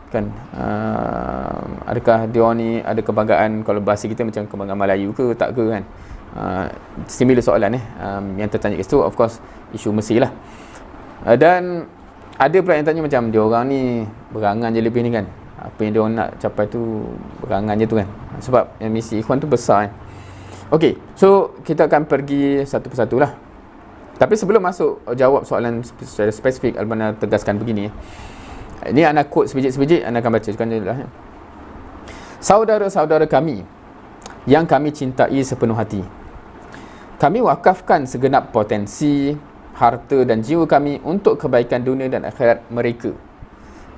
kan, adakah dia orang ni ada kebanggaan, kalau bahasa kita macam kebanggaan Melayu ke tak ke kan. Similar soalan yang tertanya kat situ, of course isu Mesir lah. Dan ada pula yang tanya macam dia orang ni berangan je lebih ni kan, apa yang dia orang nak capai tu berangan je tu kan, sebab yang misi Ikhwan tu besar Okey, so kita akan pergi satu persatu lah. Tapi sebelum masuk jawab soalan secara spesifik, Albana tegaskan begini ini anak quote sebiji-sebiji, anak akan bacakan je lah. Saudara-saudara kami yang kami cintai sepenuh hati, kami wakafkan segenap potensi, harta dan jiwa kami untuk kebaikan dunia dan akhirat mereka.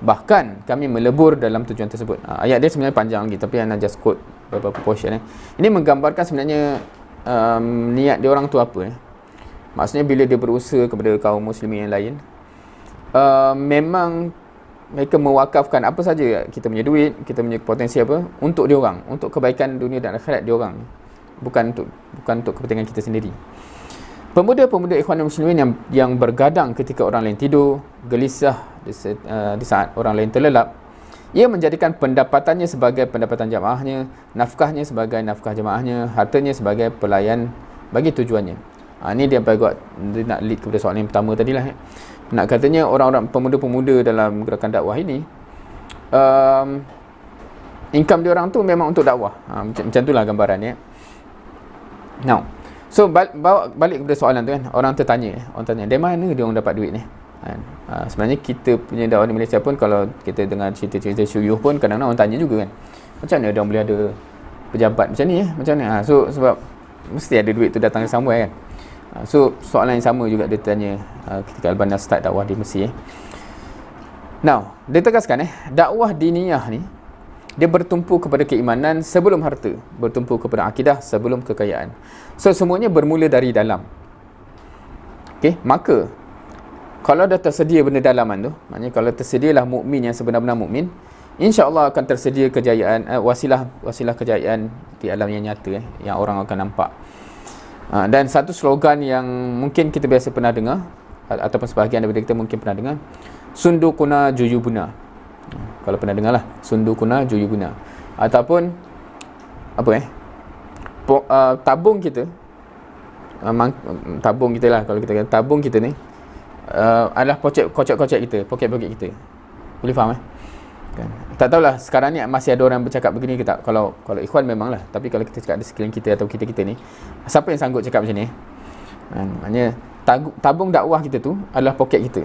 Bahkan kami melebur dalam tujuan tersebut. Ayat dia sebenarnya panjang lagi, tapi Ana just quote beberapa portion Ini menggambarkan sebenarnya niat dia orang tu apa Maksudnya bila dia berusaha kepada kaum muslimin yang lain, memang mereka mewakafkan apa saja kita punya duit, kita punya potensi apa untuk dia orang, untuk kebaikan dunia dan akhirat dia orang, bukan untuk kepentingan kita sendiri. Pemuda-pemuda Ikhwan Muslimin yang bergadang ketika orang lain tidur, gelisah di saat orang lain terlelap, ia menjadikan pendapatannya sebagai pendapatan jamaahnya, nafkahnya sebagai nafkah jamaahnya, hartanya sebagai pelayan bagi tujuannya. Ini dia nak lead kepada soalan yang pertama tadilah. Nak katanya orang-orang pemuda-pemuda dalam gerakan dakwah ini, income dia orang tu memang untuk dakwah. Macam itulah gambarannya. Now, so bawa balik kepada soalan tu kan, orang tertanya, orang tanya, dari mana dia orang dapat duit ni? Sebenarnya kita punya dakwah di Malaysia pun, kalau kita dengar cerita-cerita syuyuh pun kadang-kadang orang tanya juga kan, macam mana dia orang boleh ada pejabat macam ni macam mana? So sebab mesti ada duit tu datang somewhere kan. So soalan yang sama juga dia tanya ketika Albana start dakwah di Mesir. Now, dia tegaskan dakwah diniyah ni dia bertumpu kepada keimanan sebelum harta, bertumpu kepada akidah sebelum kekayaan. So semuanya bermula dari dalam. Okey, maka kalau dah tersedia benda dalaman tu, maknanya kalau tersedialah mukmin yang sebenar-benar mukmin, insya-Allah akan tersedia kejayaan, wasilah kejayaan di alam yang nyata yang orang akan nampak. Dan satu slogan yang mungkin kita biasa pernah dengar, ataupun sebahagian daripada kita mungkin pernah dengar, sundukuna juyubuna. Kalau pernah dengar lah, sundukuna juyubuna. Ataupun apa tabung kita, tabung kita lah, kalau kita kata tabung kita ni adalah kocek-kocek kita, poket-poket kita. Boleh faham kan? Tak tahulah sekarang ni masih ada orang bercakap begini ke tak. Kalau Ikhwan memang lah, tapi kalau kita cakap di sekeliling kita atau kita ni, siapa yang sanggup cakap macam ni? Maknanya tabung dakwah kita tu adalah poket kita.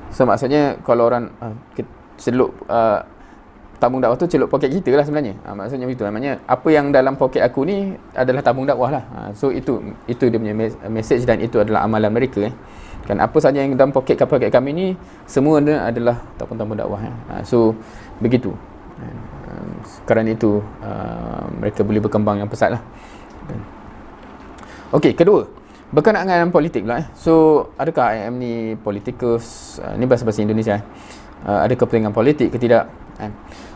So maksudnya kalau orang celup tabung dakwah tu celup poket kita lah sebenarnya. Maksudnya begitu. Maknanya apa yang dalam poket aku ni adalah tabung dakwah lah. So itu dia punya message, dan itu adalah amalan mereka kan. Apa saja yang dalam poket kami ni semua adalah tabung dakwah So begitu. Kerana itu mereka boleh berkembang yang pesat lah. Okey, kedua, berkenaan dengan politik pula So adakah IM ni politikus? Ni bahasa-bahasa Indonesia ada kepentingan politik ke tidak?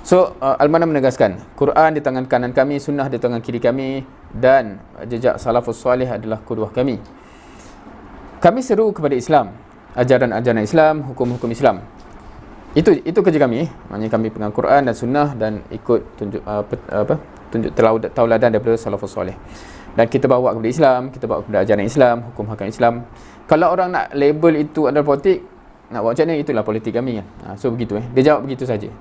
So Al-Mana menegaskan, Quran di tangan kanan kami, sunnah di tangan kiri kami, dan jejak salafus soleh adalah qudwah kami. Kami seru kepada Islam, ajaran-ajaran Islam, hukum-hukum Islam. Itu kerja kami. Maknanya kami pegang Quran dan sunnah dan ikut tunjuk tauladan daripada salafus soleh. Dan kita bawa kepada Islam, kita bawa kepada ajaran Islam, hukum hakam Islam. Kalau orang nak label itu adalah politik, nak buat macam mana, itulah politik kami kan. So begitu dia jawab begitu saja.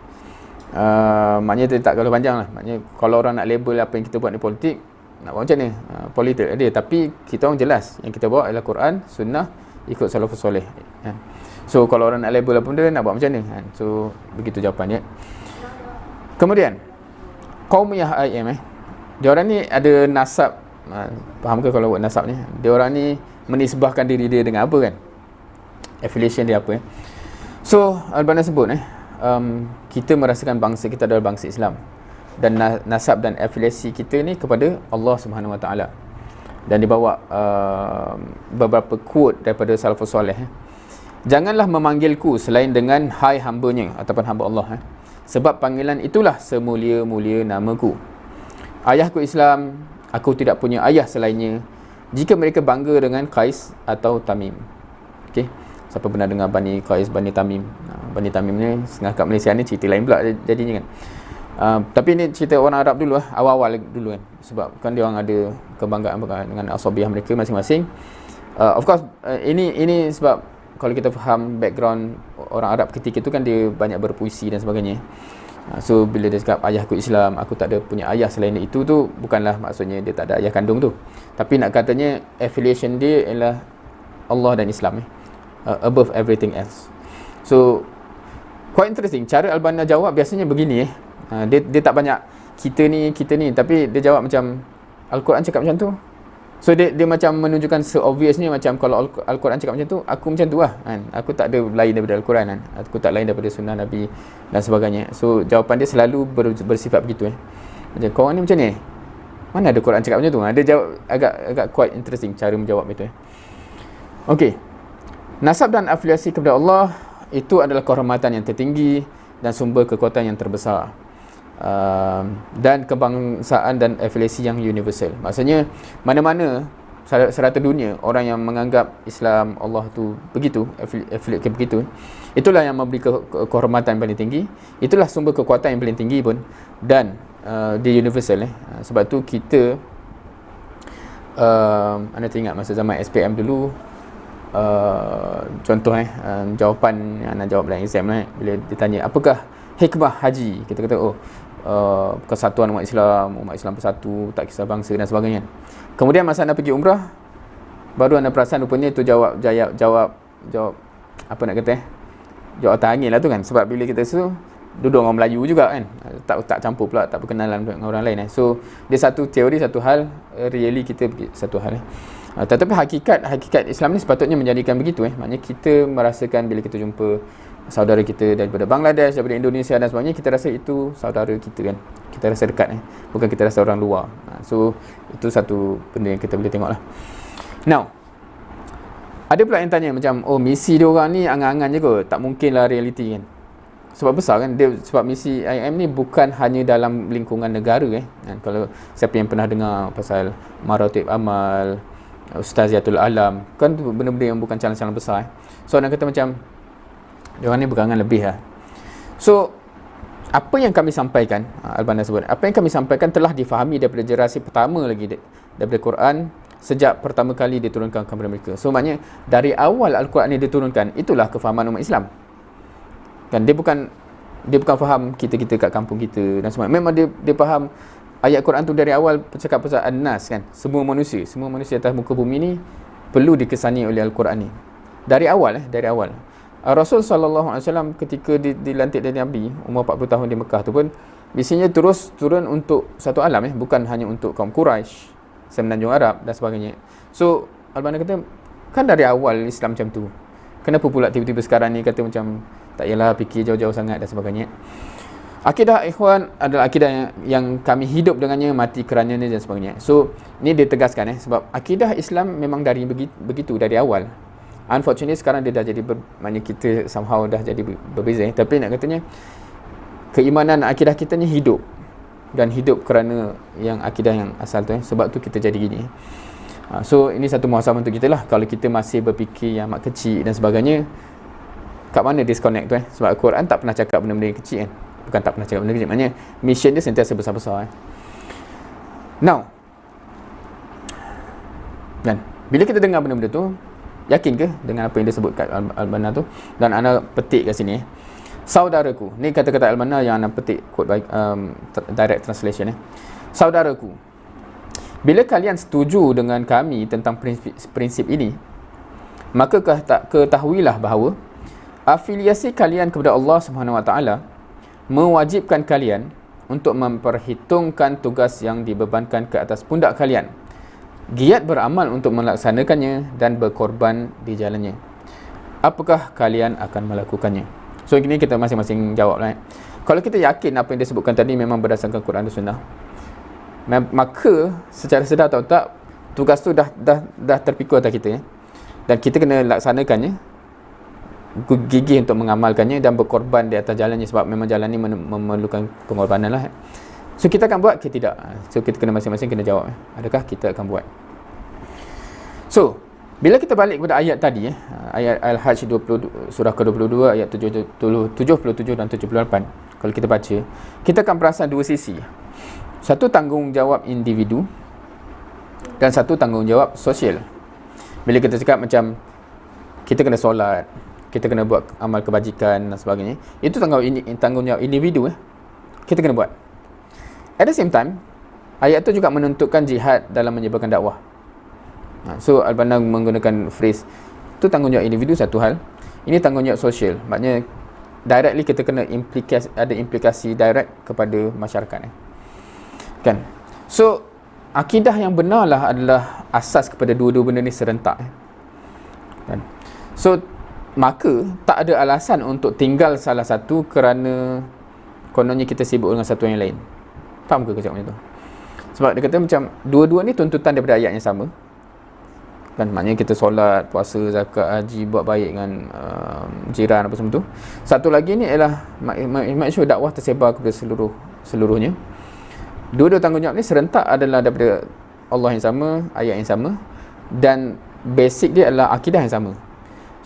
Maknanya dia tak kalau panjang lah. Maknanya kalau orang nak label apa yang kita buat ni politik, nak buat macam mana, politik dia. Tapi kita orang jelas, yang kita bawa adalah Quran, sunnah, ikut salafus soleh So kalau orang nak label apa benda, nak buat macam mana So begitu jawapannya. Kemudian qaumiyah IM dia orang ni ada nasab. Faham ke kalau buat nasab ni? Dia orang ni menisbahkan diri dia dengan apa kan, affiliation dia apa So Al-Bana sebut kita merasakan bangsa kita adalah bangsa Islam, dan nasab dan afiliasi kita ni kepada Allah Subhanahu Wa Taala. Dan dibawa beberapa quote daripada salafus soleh. Janganlah memanggilku selain dengan hai hambanya ataupun hamba Allah, sebab panggilan itulah semulia-mulia namaku. Ayahku Islam, aku tidak punya ayah selainnya. Jika mereka bangga dengan Qais atau Tamim. Okey, siapa pernah dengar Bani Qais, Bani Tamim? Bani Tamim ni setengah kat Malaysia ni cerita lain pula jadinya kan. Tapi ni cerita orang Arab dulu awal-awal dulu kan, sebab kan dia orang ada kebanggaan dengan asabiah mereka masing-masing. Of course ini sebab kalau kita faham background orang Arab ketika itu kan dia banyak berpuisi dan sebagainya. So bila dia cakap ayahku Islam, aku tak ada punya ayah selain itu tu, bukanlah maksudnya dia tak ada ayah kandung tu, tapi nak katanya affiliation dia ialah Allah dan Islam above everything else. So quite interesting cara Al-Banna jawab biasanya begini dia tak banyak kita ni, tapi dia jawab macam Al-Quran cakap macam tu. So dia macam menunjukkan se-obviousnya, macam kalau Al-Quran cakap macam tu, aku macam tu lah kan? Aku tak ada lain daripada Al-Quran kan? Aku tak lain daripada sunnah Nabi dan sebagainya. So jawapan dia selalu bersifat begitu macam kau ni macam ni, mana ada Quran cakap macam tu. Dia jawab agak quite interesting cara menjawab itu. Okey, nasab dan afiliasi kepada Allah itu adalah kehormatan yang tertinggi dan sumber kekuatan yang terbesar, dan kebangsaan dan afiliasi yang universal. Maksudnya mana-mana serata dunia orang yang menganggap Islam Allah tu begitu, afiliasi begitu, itulah yang memberi kehormatan yang paling tinggi, itulah sumber kekuatan yang paling tinggi pun, dan dia universal. Sebab tu kita anda teringat masa zaman SPM dulu, contoh jawapan yang nak jawab dalam exam bila ditanya apakah hikmah haji, kita kata kesatuan umat Islam bersatu, tak kisah bangsa dan sebagainya. Kemudian masa anda pergi umrah, baru anda perasan rupanya tu jawab apa nak kata jawab atas angin lah tu kan. Sebab bila kita duduk orang Melayu juga kan, tak campur pula, tak berkenalan dengan orang lain. So dia satu teori, satu hal, really kita satu hal. Tetapi hakikat Islam ni sepatutnya menjadikan begitu. Maknanya kita merasakan bila kita jumpa saudara kita daripada Bangladesh, daripada Indonesia dan sebagainya, kita rasa itu saudara kita kan, kita rasa dekat bukan kita rasa orang luar. So itu satu benda yang kita boleh tengok lah. Now, ada pula yang tanya macam, misi dia orang ni angan-angan je kot, tak mungkin lah realiti kan. Sebab besar kan dia, sebab misi IM ni bukan hanya dalam lingkungan negara kan. Kalau siapa yang pernah dengar pasal Maratib Amal, Ustaziatul Alam, kan benda-benda yang bukan calon-calon besar. So nak kata macam diorang ni berangan lebih lah. So apa yang kami sampaikan, Al-Banna sebut, apa yang kami sampaikan telah difahami daripada generasi pertama lagi daripada Quran, sejak pertama kali diturunkan kepada mereka. So maknanya dari awal Al-Quran ni diturunkan, itulah kefahaman umat Islam kan. Dia bukan faham kita kat kampung kita dan semua. Memang dia faham ayat Quran tu dari awal bercakap pasal An-Nas kan, semua manusia atas muka bumi ni perlu dikesani oleh Al-Quran ni dari awal. Rasul SAW ketika dilantik dari Nabi umur 40 tahun di Mekah tu pun misinya terus turun untuk satu alam bukan hanya untuk kaum Quraisy, semenanjung Arab dan sebagainya. So Al-Banna kata kan dari awal Islam macam tu, kenapa pula tiba-tiba sekarang ni kata macam tak yalah fikir jauh-jauh sangat dan sebagainya. Akidah ikhwan adalah akidah yang kami hidup dengannya, mati kerananya dan sebagainya. So ni dia tegaskan sebab akidah Islam memang dari begitu dari awal. Unfortunately sekarang dia dah jadi maknanya kita somehow dah jadi berbeza. Tapi nak katanya keimanan akidah kita ni hidup, dan hidup kerana yang akidah yang asal tu sebab tu kita jadi gini. So ini satu muhasabah untuk kita lah. Kalau kita masih berfikir yang amat kecil dan sebagainya, kat mana disconnect tu sebab Al-Quran tak pernah cakap benda-benda yang kecil kan. Bukan tak pernah cakap benda kecil, maknanya mission dia sentiasa besar-besar Now kan, bila kita dengar benda-benda tu, yakin ke dengan apa yang dia sebut kat Al-Banna tu? Dan ana petik kat sini saudaraku, ni kata-kata Al-Banna yang ana petik quote by direct translation saudaraku, bila kalian setuju dengan kami tentang prinsip ini, maka ketahuilah bahawa afiliasi kalian kepada Allah Subhanahu Wa Taala mewajibkan kalian untuk memperhitungkan tugas yang dibebankan ke atas pundak kalian, giat beramal untuk melaksanakannya dan berkorban di jalannya. Apakah kalian akan melakukannya? So ini kita masing-masing jawab lah. Kalau kita yakin apa yang disebutkan tadi memang berdasarkan Quran dan Sunnah, maka secara sedar atau tak, tugas tu dah terpikul atas kita, dan kita kena laksanakannya, gigih untuk mengamalkannya dan berkorban di atas jalannya, sebab memang jalan ni memerlukan pengorbanan lah. So kita akan buat ke tidak? So kita kena masing-masing kena jawab, adakah kita akan buat? So bila kita balik kepada ayat tadi, ayat Al-Hajj 20, surah ke-22 ayat 77 dan 78, kalau kita baca, kita akan perasan dua sisi. Satu tanggungjawab individu dan satu tanggungjawab sosial. Bila kita cakap macam kita kena solat, kita kena buat amal kebajikan dan sebagainya, itu tanggungjawab individu, kita kena buat. At the same time, ayat tu juga menuntutkan jihad dalam menyebarkan dakwah. So Al-Banna menggunakan phrase tu tanggungjawab individu satu hal, ini tanggungjawab sosial. Maknanya directly kita kena ada implikasi direct kepada masyarakat, kan? So akidah yang benar lah adalah asas kepada dua-dua benda ni serentak, kan? So maka tak ada alasan untuk tinggal salah satu kerana kononnya kita sibuk dengan satu yang lain. Faham ke kecap macam tu? Sebab dia kata macam dua-dua ni tuntutan daripada ayat yang sama, kan? Maknanya kita solat, puasa, zakat, haji, buat baik dengan jiran apa semua tu. Satu lagi ni ialah make sure dakwah tersebar kepada seluruhnya. Dua-dua tanggungjawab ni serentak adalah daripada Allah yang sama, ayat yang sama, dan basic dia adalah akidah yang sama.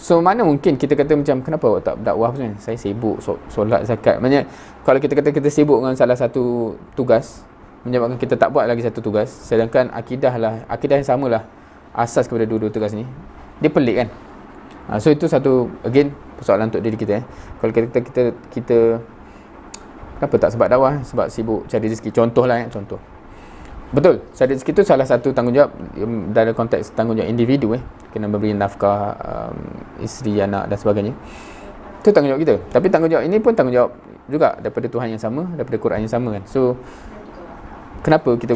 So mana mungkin kita kata macam kenapa awak tak dakwah sebenarnya? Saya sibuk solat, zakat. Maksudnya kalau kita kata kita sibuk dengan salah satu tugas, menyebabkan kita tak buat lagi satu tugas, sedangkan akidah yang samalah asas kepada dua-dua tugas ni, dia pelik, kan? So itu satu again persoalan untuk diri kita. Kalau kita kenapa tak sebab dakwah? Sebab sibuk cari rezeki. Contohlah, contoh. Betul, cari rezeki tu salah satu tanggungjawab dalam konteks tanggungjawab individu, kena memberi nafkah isteri, anak dan sebagainya. Itu tanggungjawab kita. Tapi tanggungjawab ini pun tanggungjawab juga daripada Tuhan yang sama, daripada Quran yang sama, kan? So kenapa kita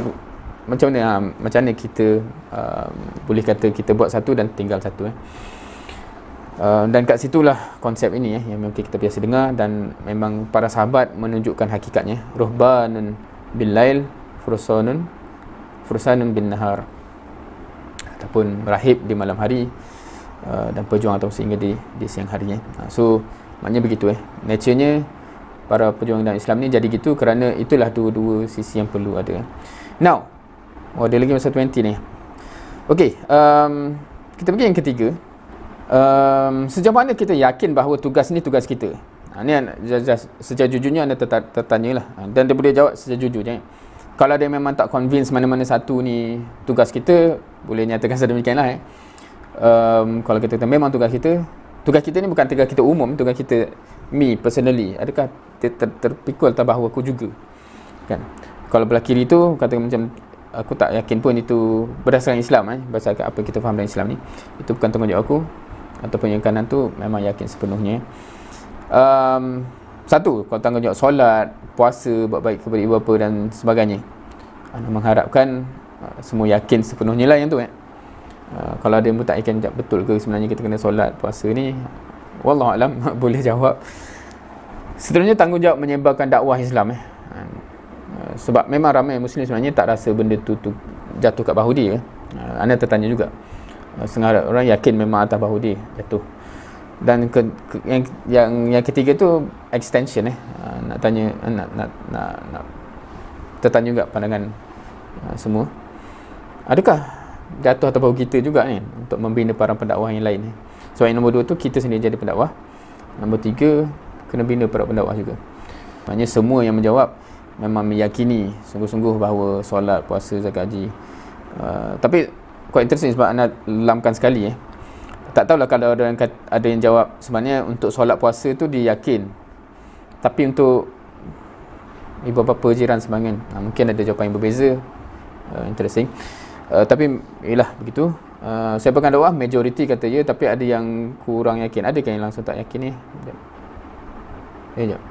macam mana kita boleh kata kita buat satu dan tinggal satu, dan kat situlah konsep ini yang mungkin kita biasa dengar, dan memang para sahabat menunjukkan hakikatnya. Ruhbanun bil lail, fursanun bin nahar, ataupun rahib di malam hari, dan pejuang atau sehingga di siang harinya. So maknanya begitu, nature-nya para pejuang dalam Islam ni jadi gitu kerana itulah dua-dua sisi yang perlu ada. Now ada lagi masa 20 ni. Okey, kita pergi yang ketiga. Sejauh mana kita yakin bahawa tugas ni tugas kita? Ni sejujurnya anda tertanyalah, dan dia boleh jawab sejujurnya. Kalau dia memang tak convince mana-mana satu ni tugas kita, boleh nyatakan sedemikianlah. Kalau kita kata memang tugas kita ni bukan tugas kita umum, tugas kita me personally, adakah terpikul atas bahawa aku juga, kan? Kalau belah kiri tu kata macam aku tak yakin pun itu berdasarkan Islam, berdasarkan apa yang kita faham dalam Islam ni, itu bukan tanggungjawab aku. Ataupun yang kanan tu memang yakin sepenuhnya. Satu, kalau tanggungjawab solat, puasa, buat baik kepada ibu bapa dan sebagainya, anda mengharapkan semua yakin sepenuhnya lah yang tu, kalau ada yang pun tak yakin betul ke sebenarnya kita kena solat, puasa ni, wallahualam, boleh jawab seterusnya tanggungjawab menyebarkan dakwah Islam, sebab memang ramai Muslim sebenarnya tak rasa benda tu jatuh kat bahu dia. Anda tertanya juga, setengah orang yakin memang atas bahu dia jatuh. Dan yang ketiga tu extension, nak tanya, nak tertanya juga pandangan semua, adakah jatuh atas bahu kita juga ni untuk membina para pendakwah yang lain. So yang nombor 2 tu kita sendiri jadi pendakwah, nombor 3 kena bina para pendakwah juga. Maknanya semua yang menjawab memang meyakini sungguh-sungguh bahawa solat, puasa, zakat, haji. Tapi quite interesting sebab anda lamkan sekali, tak tahulah kalau ada yang jawab sebenarnya untuk solat puasa tu dia yakin, tapi untuk ibu bapa, jiran sebagainya, mungkin ada jawapan yang berbeza. Interesting. Tapi ialah begitu. Saya pegang dakwah majoriti kata ya, tapi ada yang kurang yakin. Ada yang langsung tak yakin ni? Sekejap.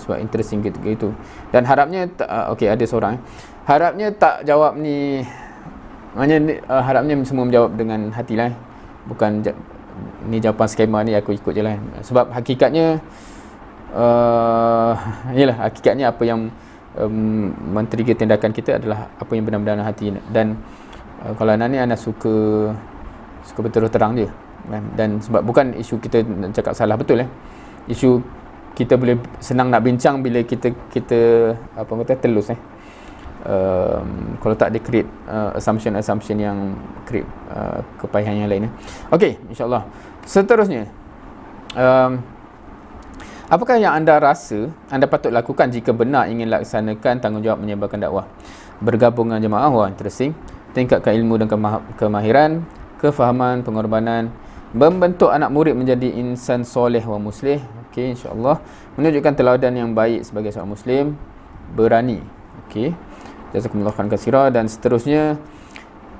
Sebab interesting gitu. Dan harapnya okey, ada seorang harapnya tak jawab ni, maknanya harapnya semua menjawab dengan hatilah, bukan ni jawapan skema ni aku ikut je lah. Sebab hakikatnya yalah, hakikatnya apa yang men-trigger tindakan kita adalah apa yang benar-benar dalam hati. Dan kalau anak ni anak suka berterus terang je kan? Dan sebab bukan isu kita nak cakap salah betul isu kita boleh senang nak bincang bila kita apa kata telus kalau tak dia create assumption yang create kepayahan yang lain. Okey, insyaAllah. Seterusnya, apakah yang anda rasa anda patut lakukan jika benar ingin laksanakan tanggungjawab menyebarkan dakwah? Bergabung dengan jemaah, wah interesting. Tingkatkan ilmu dan kemahiran, kefahaman, pengorbanan, membentuk anak murid menjadi insan soleh wa muslih. Okey, insya-Allah. Menunjukkan teladan yang baik sebagai seorang muslim, berani. Okey. Jazakumullah khairan katsira. Dan seterusnya,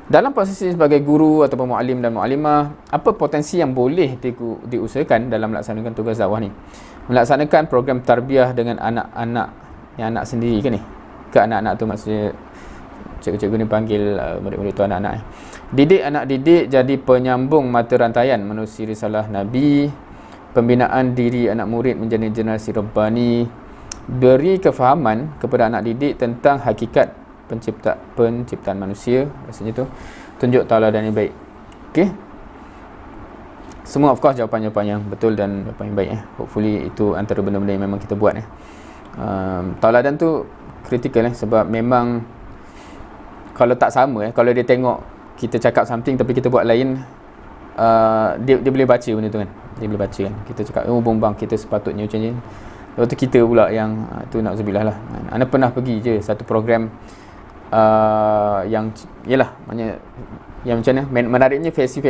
dalam posisi sebagai guru ataupun muallim dan muallimah, apa potensi yang boleh diusahakan dalam melaksanakan tugas dakwah ni? Melaksanakan program tarbiyah dengan anak-anak yang anak sendiri ke ni? Ke anak-anak tu maksudnya cikgu-cikgu ni panggil murid-murid tu anak-anak. Didik anak didik jadi penyambung mata rantaian menerusi risalah Nabi, pembinaan diri anak murid menjadi generasi rabbani, beri kefahaman kepada anak didik tentang hakikat penciptaan manusia, maksudnya tu tunjuk tauladan yang baik. Okey. Semua of course jawapan-jawapan yang betul dan jawapan yang baik Hopefully itu antara benda-benda yang memang kita buat tauladan tu kritikal sebab memang kalau tak sama kalau dia tengok kita cakap something tapi kita buat lain, dia boleh baca benda tu kan. Dia boleh baca kan. Kita cakap bombang kita sepatutnya macam ni. Lepas tu kita pula yang tu na'udzubillah lah. Ana pernah pergi je satu program yang yalah maknanya yang macam mana menariknya versi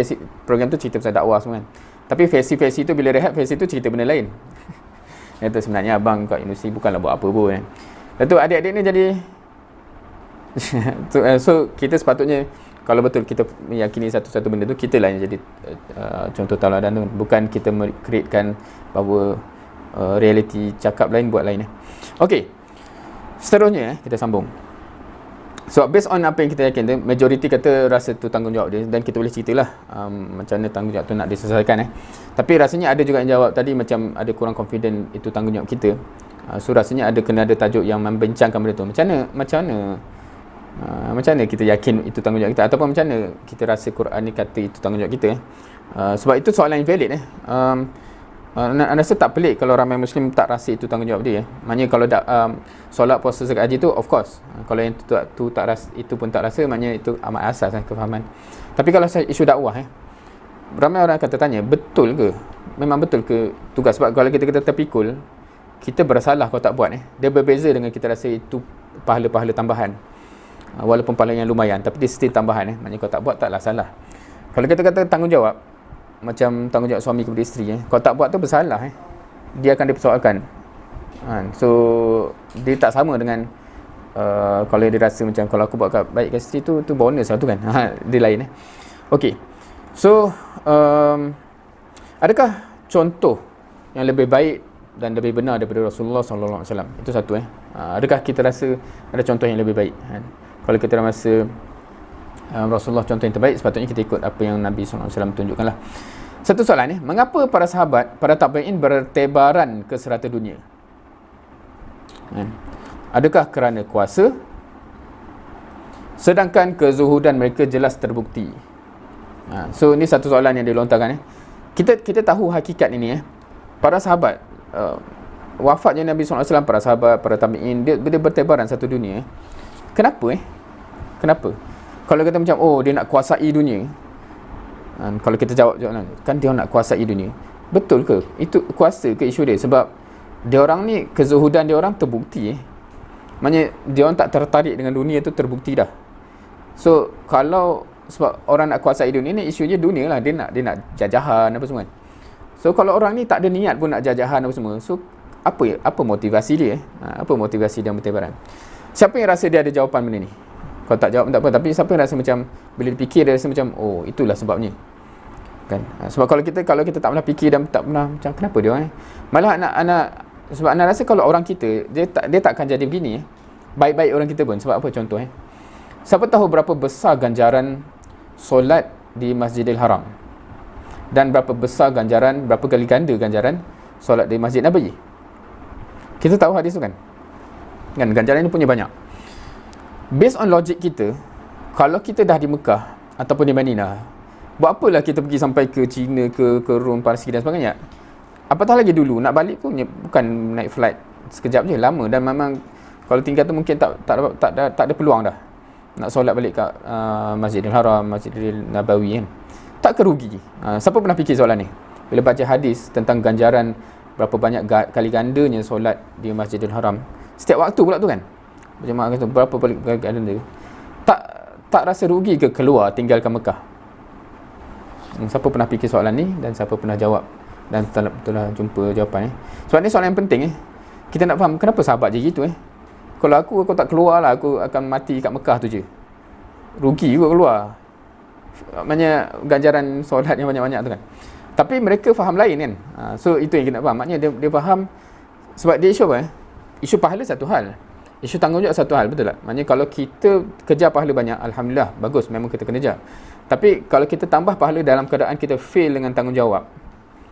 program tu cerita pasal dakwah semua kan. Tapi versi tu bila rehat versi tu cerita benda lain. Itu sebenarnya abang kat universiti bukanlah buat apa pun kan. Lepas tu adik-adik ni jadi so kita sepatutnya kalau betul kita meyakini satu-satu benda tu, kita lah yang jadi contoh tauladan tu, bukan kita createkan bahawa reality cakap lain buat lain. Okey, seterusnya kita sambung. So based on apa yang kita yakin tu, majority kata rasa tu tanggungjawab dia, dan kita boleh ceritalah macam mana tanggungjawab tu nak diselesaikan Tapi rasanya ada juga yang jawab tadi macam ada kurang confident itu tanggungjawab kita. So rasanya kena ada tajuk yang membincangkan benda tu. Macam mana kita yakin itu tanggungjawab kita, ataupun macam mana kita rasa Quran ni kata itu tanggungjawab kita sebab itu soalan yang valid Anda rasa tak pelik kalau ramai Muslim tak rasa itu tanggungjawab dia Maknanya kalau solat, puasa, zakat, haji tu of course, kalau yang tu tak rasa, itu pun tak rasa, maknanya itu amat asas kefahaman. Tapi kalau isu dakwah ramai orang akan tertanya, betul ke? Memang betul ke tugas? Sebab kalau kita terpikul, kita bersalah kalau tak buat Dia berbeza dengan kita rasa itu pahala-pahala tambahan. Walaupun pahala yang lumayan, tapi dia still tambahan Maknanya kalau tak buat taklah salah. Kalau kita kata tanggungjawab macam tanggungjawab suami kepada isteri kalau tak buat tu bersalah dia akan dipersoalkan. So dia tak sama dengan kalau dia rasa macam kalau aku buat baik ke isteri tu bonus lah tu kan. Dia lain Okey. So adakah contoh yang lebih baik dan lebih benar daripada Rasulullah sallallahu alaihi wasallam? Itu satu adakah kita rasa ada contoh yang lebih baik? Kalau kita rasa Rasulullah contoh yang terbaik, sepatutnya kita ikut apa yang Nabi SAW tunjukkanlah. Satu soalan mengapa para sahabat, para tabi'in bertebaran ke serata dunia? Adakah kerana kuasa? Sedangkan kezuhudan mereka jelas terbukti. So ini satu soalan yang dilontarkan Kita tahu hakikat ini para sahabat, wafatnya Nabi SAW, para sahabat, para tabi'in, dia bertebaran satu dunia. Kenapa Kenapa? Kalau kata macam dia nak kuasai dunia, kalau kita jawab kan dia nak kuasai dunia, betul ke? Itu kuasa ke isu dia? Sebab dia orang ni kezuhudan dia orang terbukti maknanya dia orang tak tertarik dengan dunia tu, terbukti dah. So kalau sebab orang nak kuasai dunia ni, isunya dunia lah, dia nak jajahan apa semua So kalau orang ni tak ada niat pun nak jajahan apa semua, so apa motivasi dia apa motivasi dia bertebaran? Siapa yang rasa dia ada jawapan benda ni? Kalau tak jawab tak apa, tapi siapa yang rasa macam bila dia rasa macam itulah sebabnya kan. Sebab kalau kita tak pernah fikir dan tak pernah macam kenapa dia malah anak sebab anak rasa kalau orang kita dia tak akan jadi begini baik-baik orang kita pun. Sebab apa? Contoh siapa tahu berapa besar ganjaran solat di Masjidil Haram? Dan berapa besar ganjaran, berapa kali ganda ganjaran solat di Masjid Nabawi. Kita tahu hadis tu kan? Kan ganjaran ni punya banyak. Based on logic kita, kalau kita dah di Mekah ataupun di Madinah, buat apalah kita pergi sampai ke China, ke Rom, Parsi dan sebagainya. Apatah lagi dulu nak balik pun bukan naik flight sekejap je, lama, dan memang kalau tinggal tu mungkin tak ada peluang dah nak solat balik kat Masjidil Haram, Masjidil Nabawi kan. Tak kerugi. Siapa pernah fikir soalan ni? Bila baca hadis tentang ganjaran berapa banyak kali gandanya solat di Masjidil Haram setiap waktu pula tu kan. Berjemaah kata berapa kali ganda. Tak rasa rugi ke keluar tinggalkan Mekah? Siapa pernah fikir soalan ni dan siapa pernah jawab? Dan telah jumpa jawapan Sebab ni soalan yang penting kita nak faham kenapa sahabat je gitu Kalau aku tak keluar lah, aku akan mati kat Mekah tu je. Rugi juga keluar. Maknanya ganjaran solat yang banyak-banyak tu kan. Tapi mereka faham lain kan. So itu yang kita nak faham. Maknanya dia faham. Sebab dia isu apa Isu pahala satu hal, isu tanggungjawab satu hal, betul tak? Maknanya kalau kita kejar pahala banyak, Alhamdulillah, bagus, memang kita kena kejar. Tapi kalau kita tambah pahala dalam keadaan kita fail dengan tanggungjawab,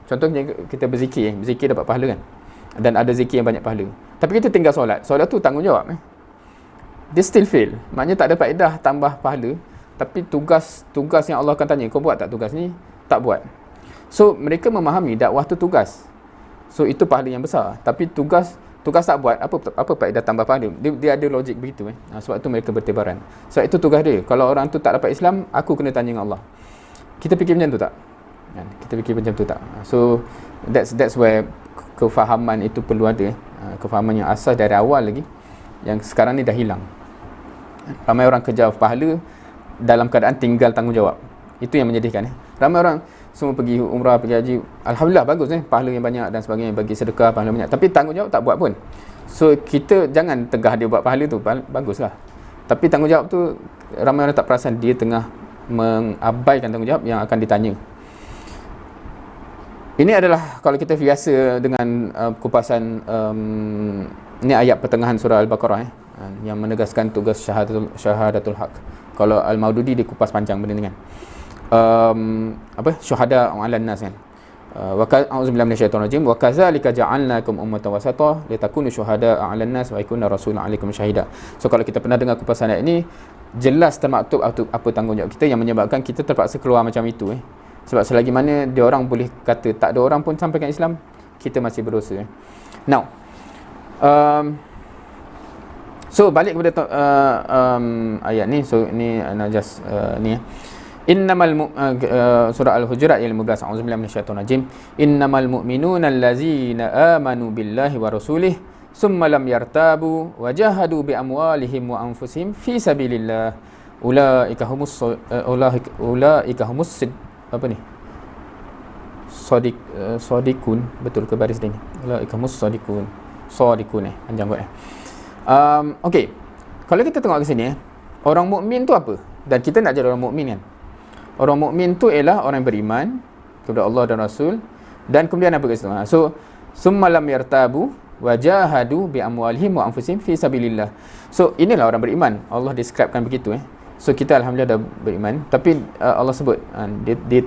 contohnya kita berzikir dapat pahala kan, dan ada zikir yang banyak pahala, tapi kita tinggal solat tu tanggungjawab dia still fail. Maknanya tak ada faedah tambah pahala, tapi tugas yang Allah akan tanya, kau buat tak tugas ni? Tak buat. So mereka memahami dakwah tu tugas, so itu pahala yang besar. Tapi tugas tak buat, apa faedah tambah pahala? Dia ada logik begitu sebab tu mereka bertebaran. Sebab itu tugas dia. Kalau orang tu tak dapat Islam, aku kena tanya dengan Allah. Kita fikir macam tu tak? Kita fikir macam tu tak? So that's where kefahaman itu perlu ada. Kefahaman yang asas dari awal lagi, yang sekarang ni dah hilang. Ramai orang kejar pahala dalam keadaan tinggal tanggungjawab. Itu yang menyedihkan. Ramai orang semua pergi umrah, pergi haji, Alhamdulillah bagus pahala yang banyak dan sebagainya, bagi sedekah pahala banyak, tapi tanggungjawab tak buat pun. So kita jangan tegah dia buat pahala tu, baguslah. Tapi tanggungjawab tu ramai orang tak perasan dia tengah mengabaikan tanggungjawab yang akan ditanya. Ini adalah kalau kita biasa dengan kupasan ini ayat pertengahan surah Al-Baqarah yang menegaskan tugas syahadatul haq. Kalau Al-Maududi dia kupas panjang benda ni kan. Syuhada 'alan nas kan. A'udzubillahi minasyaitonir rajim. Wa kadzalika ja'alnakum ummatan wasata litakunu syuhada 'alan nas wa yakuna rasulun 'alaikum syahida. So kalau kita pernah dengar kupasan ayat ini, jelas termaktub apa tanggungjawab kita yang menyebabkan kita terpaksa keluar macam itu Sebab selagi mana dia orang boleh kata tak ada orang pun sampaikan Islam, kita masih berdosa. Now, so balik kepada ayat ni. So ni just ni surah Al-Hujurat ayat 15. A'udzubillahi minasyaitonir rajim. Innamal mu'minuna allazina amanu billahi wa rasulih summa lam yartabu wa jahadu bi amwalihim wa anfusihim fi sabilillah ulaika humus sadiqun, betul ke baris dia ni? Ulaika humus sadiqun panjang kot okey, kalau kita tengok ke sini orang mukmin tu apa? Dan kita nak jadi orang mukmin kan? Orang mukmin tu ialah orang yang beriman kepada Allah dan Rasul, dan kemudian apa kat situ? So summa lam yartabu wa jahadu bi amwalihim wa anfusihim fi sabilillah. So inilah orang beriman. Allah describekan begitu So kita alhamdulillah dah beriman, tapi Allah sebut dia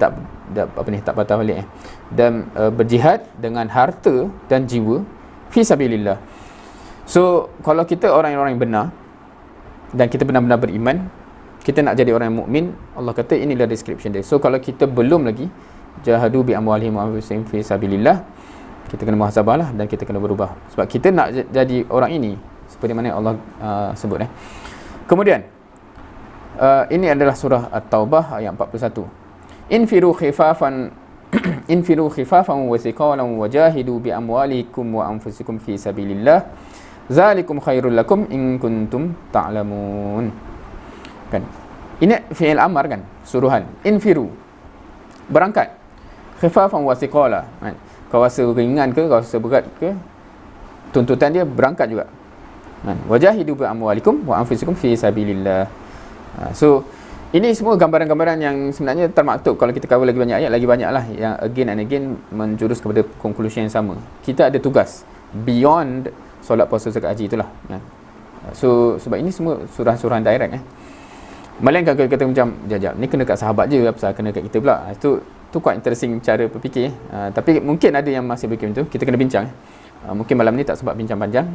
tak patah balik dan berjihad dengan harta dan jiwa fi sabilillah. So kalau kita orang-orang yang benar dan kita benar-benar beriman, kita nak jadi orang yang mukmin, Allah kata inilah description dia. So kalau kita belum lagi jahadu bi amwalihim wa anfusihim fi sabilillah, kita kena muhasabahlah dan kita kena berubah. Sebab kita nak jadi orang ini seperti mana Allah sebut Kemudian ini adalah surah At-Taubah ayat 41. Infiru khifafan wa thiqalan wajahidu bi amwalikum wa anfusikum fi sabilillah zalikum khairul lakum in kuntum ta'lamun. Kan? Ini fi'il amar kan? Suruhan. Infiru. Berangkat. Khifafan wa thiqala. Kau rasa ringan ke, kau rasa berat ke, tuntutan dia berangkat juga. Wajahidu bi amwalikum wa anfusikum fi sabilillah. So ini semua gambaran-gambaran yang sebenarnya termaktub. Kalau kita cover lagi banyak ayat, lagi banyaklah yang again and again menjurus kepada conclusion yang sama. Kita ada tugas beyond solat, puasa, zakat, haji itulah. So sebab ini semua surah-surah direct Melainkan kalau kata macam jap ni kena kat sahabat je, apa kena kat kita pula. Itu Tu quite interesting cara berfikir. Tapi mungkin ada yang masih berfikir tu, kita kena bincang. Mungkin malam ni tak sempat bincang panjang,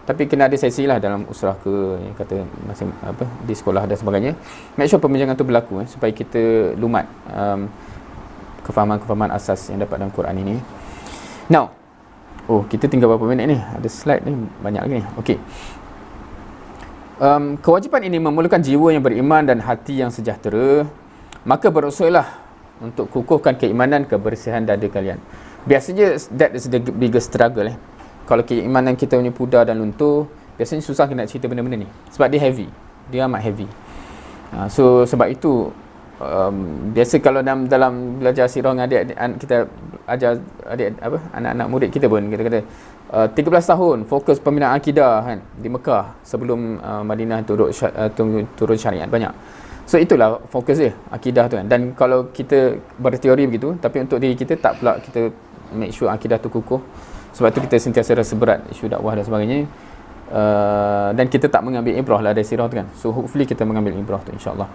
tapi kena ada sesi lah dalam usrah ke, yang kata masih di sekolah dan sebagainya. Make sure perbincangan tu berlaku supaya kita lumat kefahaman-kefahaman asas yang dapat dalam Quran ini. Now, kita tinggal berapa minit ni? Ada slide ni banyak lagi ni. Okey. Kewajipan ini memerlukan jiwa yang beriman dan hati yang sejahtera. Maka berusahalah untuk kukuhkan keimanan, kebersihan dada kalian. Biasanya that is the biggest struggle. Kalau keimanan kita punya pudar dan luntur, biasanya susah nak cerita benda-benda ni. Sebab dia heavy. Dia amat heavy. So sebab itu biasa kalau dalam belajar sirah dengan adik kita ajar anak-anak murid kita pun kita kata 13 tahun fokus pembinaan akidah kan di Mekah sebelum Madinah turun syariat banyak. So itulah fokus dia, akidah tu kan. Dan kalau kita berteori begitu, tapi untuk diri kita tak pula kita make sure akidah tu kukuh. Sebab tu kita sentiasa rasa berat isu dakwah dan sebagainya. Dan kita tak mengambil ibrah lah dari sirah tu kan. So hopefully kita mengambil ibrah tu insya-Allah.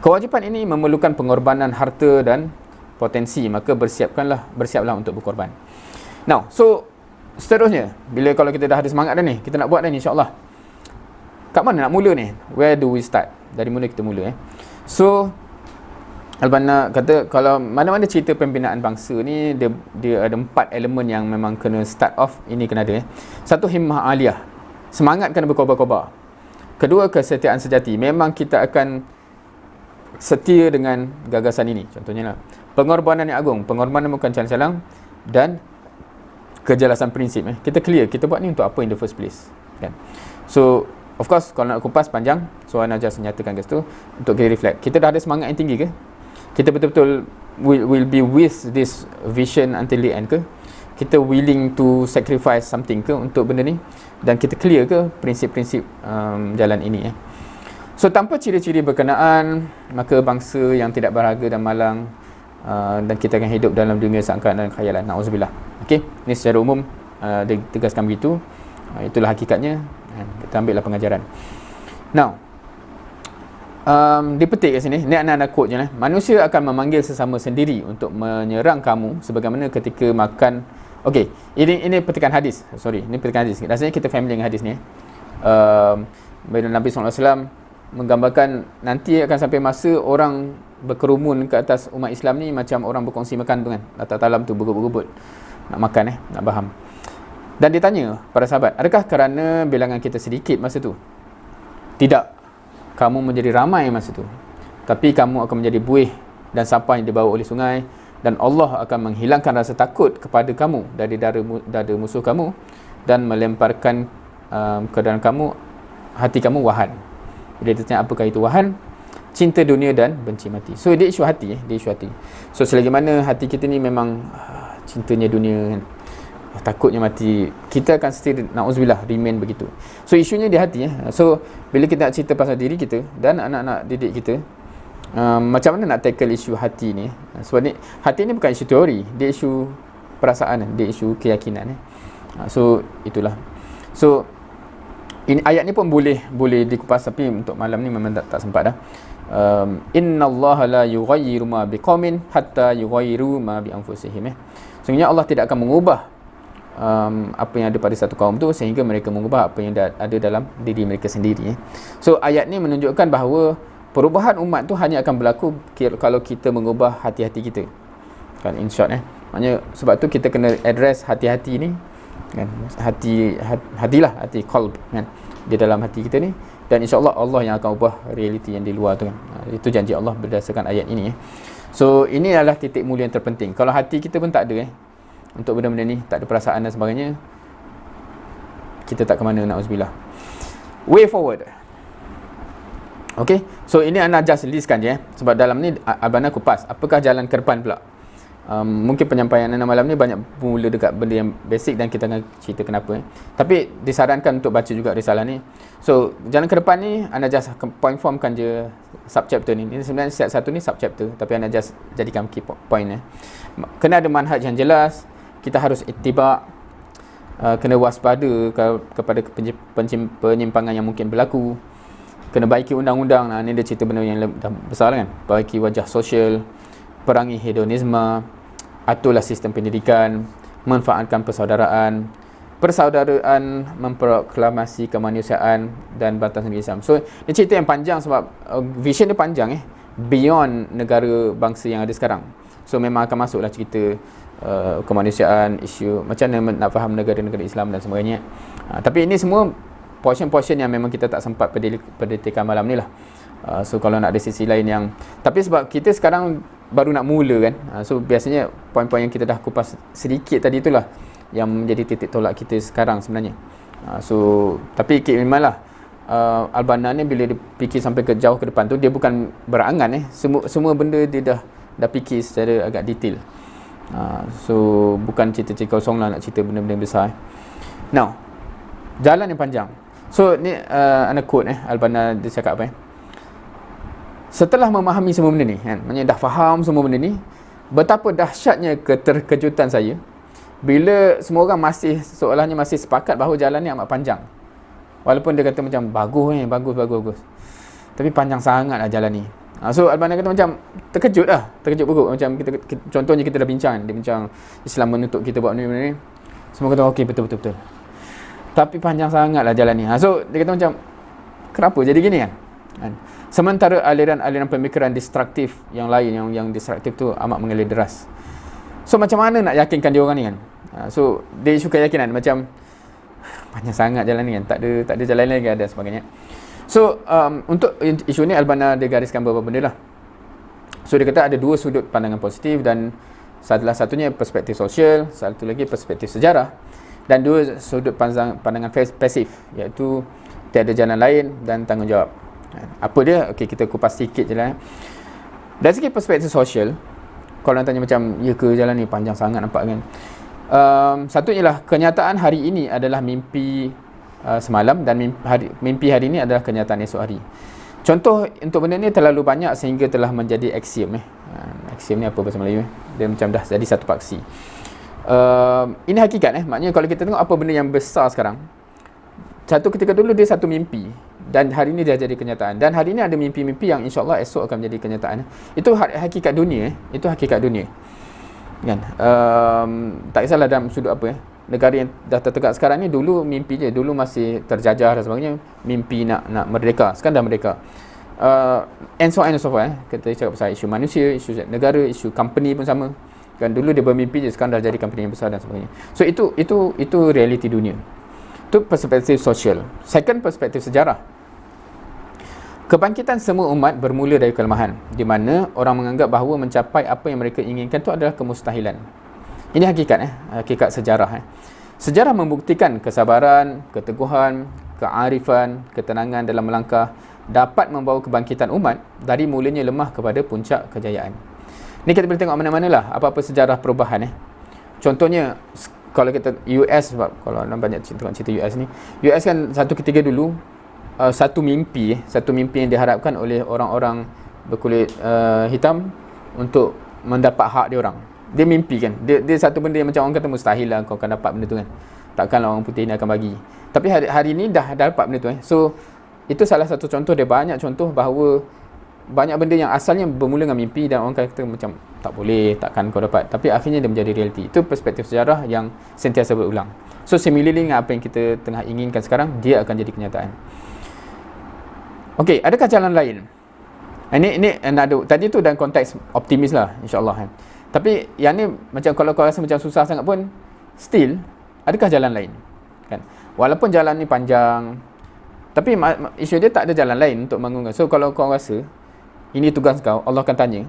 Kewajipan ini memerlukan pengorbanan harta dan potensi, maka bersiaplah untuk berkorban. Now, so seterusnya, bila kalau kita dah ada semangat dah ni, kita nak buat dah ni insya-Allah. Kat mana nak mula ni? Where do we start? Dari mana kita mula So Al-Banna kata kalau mana-mana cerita pembinaan bangsa ni dia ada 4 elemen yang memang kena start off, ini kena ada. Satu, himmah aliyah. Semangat kena berkobar-kobar. Kedua, kesetiaan sejati. Memang kita akan setia dengan gagasan ini. Contohnya lah, pengorbanan yang agung. Pengorbanan bukan calang-calang. Dan kejelasan prinsip. Kita clear, kita buat ni untuk apa in the first place kan? So of course kalau nak kupas panjang, so Ana just nyatakan kat situ untuk kita reflect. Kita dah ada semangat yang tinggi ke? Kita betul-betul will be with this vision until the end ke? Kita willing to sacrifice something ke untuk benda ni? Dan kita clear ke prinsip-prinsip jalan ini So tanpa ciri-ciri berkenaan, maka bangsa yang tidak berharga dan malang dan kita akan hidup dalam dunia sangkaan dan khayalan. Na'udzubillah. Okey, ini secara umum ditegaskan begitu. Itulah hakikatnya. Kita ambillah pengajaran. Now, dipetik kat sini. Ni anak-anak quote je lah. Manusia akan memanggil sesama sendiri untuk menyerang kamu sebagaimana ketika makan. Okey, ini petikan hadis. Ini petikan hadis. Rasanya kita family dengan hadis ni. Bila Nabi SAW menggambarkan nanti akan sampai masa orang berkerumun ke atas umat Islam ni macam orang berkongsi makan tu kan. Atas talam tu berebut-berebut nak makan nak faham. Dan dia tanya para sahabat, adakah kerana bilangan kita sedikit masa tu? Tidak. Kamu menjadi ramai masa tu. Tapi kamu akan menjadi buih dan sampah yang dibawa oleh sungai, dan Allah akan menghilangkan rasa takut kepada kamu dari dada musuh kamu dan melemparkan ke dalam kamu hati kamu wahan. Bila dia tanya apakah itu wahan? Cinta dunia dan benci mati. So dia isu hati dia isu hati. So selagi mana hati kita ni memang cintanya dunia kan, takutnya mati, kita akan still na'udzubillah remain begitu. So isunya di hati So bila kita nak cerita pasal diri kita dan anak-anak didik kita, macam mana nak tackle isu hati ni? Sebab ni hati ni bukan isu teori, dia isu perasaan, dia isu keyakinan So itulah. So ini ayat ni pun boleh dikupas, tapi untuk malam ni memang tak sempat dah. Innallaha la yughayyiru ma biqaumin hatta yughayyiru ma bi anfusihim. Sebenarnya Allah tidak akan mengubah apa yang ada pada satu kaum tu sehingga mereka mengubah apa yang ada dalam diri mereka sendiri. So ayat ni menunjukkan bahawa perubahan umat tu hanya akan berlaku kalau kita mengubah hati-hati kita. Kan, in short maknanya sebab tu kita kena address hati-hati ni kan, hatilah, hati qalb kan, di dalam hati kita ni, dan insya-Allah Allah yang akan ubah realiti yang di luar tu kan. Itu janji Allah berdasarkan ayat ini So ini adalah titik mula yang terpenting. Kalau hati kita pun tak ada untuk benda-benda ni, tak ada perasaan dan sebagainya, kita tak ke mana, na'udzubillah. Way forward. Okay, so ini Ana just listkan je sebab dalam ni Abana kupas apakah jalan ke depan pula. Mungkin penyampaian Ana malam ni banyak mula dekat benda yang basic dan kita akan cerita kenapa tapi disarankan untuk baca juga risalah ni. So jalan ke depan ni Ana just point formkan je subchapter ni. Ini sebenarnya setiap satu ni subchapter, tapi Ana just jadikan key point Kena ada manhaj yang jelas, kita harus ittiba', kena waspada kepada penyimpangan yang mungkin berlaku, kena baiki undang-undang. Ni dia cerita benda yang dah besar kan, baiki wajah sosial, perangi hedonisme, aturlah sistem pendidikan, manfaatkan persaudaraan, memproklamasi kemanusiaan dan batasan Islam. So, ini cerita yang panjang sebab vision dia panjang beyond negara bangsa yang ada sekarang. So, memang akan masuklah cerita kemanusiaan, isu macam mana nak faham negara-negara Islam dan sebagainya. Tapi ini semua portion-portion yang memang kita tak sempat pendidikan malam ni lah. So, kalau nak ada sisi lain yang, tapi sebab kita sekarang baru nak mula kan, so biasanya poin-poin yang kita dah kupas sedikit tadi itulah yang menjadi titik tolak kita sekarang sebenarnya. So tapi memanglah Al-Banna ni bila dia fikir sampai ke jauh ke depan tu, dia bukan berangan semua benda dia dah fikir secara agak detail. So bukan cerita-cerita kosong lah nak cerita benda-benda besar. Now, jalan yang panjang. So ni ana quote Al-Banna dia cakap apa setelah memahami semua benda ni kan, maknanya dah faham semua benda ni, betapa dahsyatnya keterkejutan saya bila semua orang masih seolahnya masih sepakat bahawa jalan ni amat panjang. Walaupun dia kata macam bagus, tapi panjang sangat lah jalan ni. So Al-Banna kata macam terkejut buruk. Macam kita contohnya kita dah bincang, dia bincang Islam menuntut kita buat benda ni. Semua kata okey, betul. Tapi panjang sangat lah jalan ni. So dia kata macam kenapa jadi gini kan? Sementara aliran-aliran pemikiran destruktif yang lain, yang destruktif tu amat mengalir deras. So macam mana nak yakinkan dia orang ni kan? So dia isu keyakinan macam panjang sangat jalan ni kan, tak ada jalan lain ada sebagainya. So untuk isu ni Al-Banna dia gariskan beberapa benda lah. So dia kata ada dua sudut pandangan positif, dan salah satunya perspektif sosial, satu lagi perspektif sejarah, dan dua sudut pandangan pasif, iaitu tiada jalan lain dan tanggungjawab. Apa dia? Okey, kita kupas sikit je lah. Dari segi perspektif sosial, kalau nak tanya macam ya ke jalan ni panjang sangat nampak kan, satu ialah kenyataan hari ini adalah mimpi semalam, dan mimpi hari ini adalah kenyataan esok hari. Contoh untuk benda ni terlalu banyak sehingga telah menjadi aksiom. Aksiom ni apa bahasa Melayu? Dia macam dah jadi satu paksi. Ini hakikat maknanya kalau kita tengok apa benda yang besar sekarang, satu ketika dulu dia satu mimpi, dan hari ini dia jadi kenyataan, dan hari ini ada mimpi-mimpi yang insya-Allah esok akan menjadi kenyataan. Itu hakikat dunia. Itu hakikat dunia kan. Tak kisahlah dalam sudut apa negara yang dah tertegak sekarang ni, dulu mimpi je, dulu masih terjajah dan sebagainya, mimpi nak merdeka, sekarang dah merdeka. And so forth kita cakap pasal isu manusia, isu negara, isu company pun sama kan. Dulu dia bermimpi je, sekarang dah jadi company yang besar dan sebagainya. So itu realiti dunia. Itu perspektif sosial. Second, perspektif sejarah. Kebangkitan semua umat bermula dari kelemahan, di mana orang menganggap bahawa mencapai apa yang mereka inginkan itu adalah kemustahilan. Ini hakikat hakikat sejarah. Sejarah membuktikan kesabaran, keteguhan, kearifan, ketenangan dalam melangkah dapat membawa kebangkitan umat dari mulanya lemah kepada puncak kejayaan. Ni kita boleh tengok mana-mana lah apa-apa sejarah perubahan. Contohnya kalau kita US, sebab kalau banyak cerita US ni, US kan satu ketika dulu satu mimpi yang diharapkan oleh orang-orang berkulit hitam untuk mendapat hak dia orang. Dia mimpi kan, dia satu benda yang macam orang kata mustahil lah kau akan dapat benda tu kan, takkanlah orang putih ni akan bagi. Tapi hari ni dah dapat benda tu So itu salah satu contoh, dia banyak contoh bahawa banyak benda yang asalnya bermula dengan mimpi dan orang kata macam tak boleh, takkan kau dapat, tapi akhirnya dia menjadi realiti. Itu perspektif sejarah yang sentiasa berulang. So similarly dengan apa yang kita tengah inginkan sekarang, dia akan jadi kenyataan. Okey, adakah jalan lain? Ini tadi tu dalam konteks optimis lah, insya-Allah kan. Tapi yang ni macam kalau kau rasa macam susah sangat pun, still adakah jalan lain? Kan? Walaupun jalan ni panjang, tapi isu dia tak ada jalan lain untuk bangunkan. So kalau kau rasa ini tugas kau, Allah akan tanya,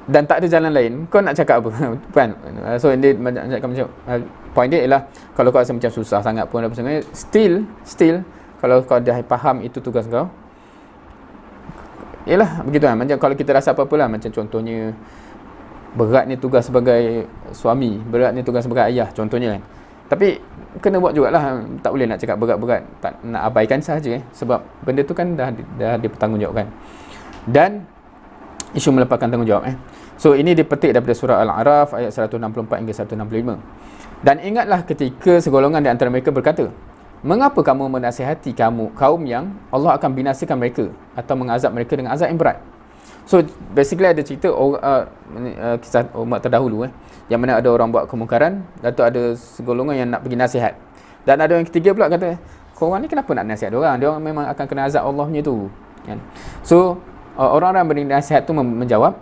dan tak ada jalan lain, kau nak cakap apa? Kan? So dia cakap macam point dia ialah kalau kau rasa macam susah sangat pun apa sebenarnya, still kalau kau dah faham itu tugas kau, yalah begitu kan. Macam kalau kita rasa apa-apa lah, macam contohnya berat ni tugas sebagai suami, berat ni tugas sebagai ayah contohnya kan, tapi kena buat jugalah. Tak boleh nak cakap berat-berat, tak nak abaikan sahaja sebab benda tu kan dah dipertanggungjawabkan. Dan isu melepaskan tanggungjawab So ini dipetik daripada surah Al-A'raf ayat 164 hingga 165. Dan ingatlah ketika segolongan di antara mereka berkata, mengapa kamu menasihati kaum yang Allah akan binasakan mereka atau mengazab mereka dengan azab yang berat? So basically ada cerita kisah umat terdahulu yang mana ada orang buat kemungkaran, dan tu ada segolongan yang nak pergi nasihat, dan ada yang ketiga pula kata, korang ni kenapa nak nasihat diorang memang akan kena azab Allah punya tu kan. So orang-orang yang beri nasihat tu menjawab,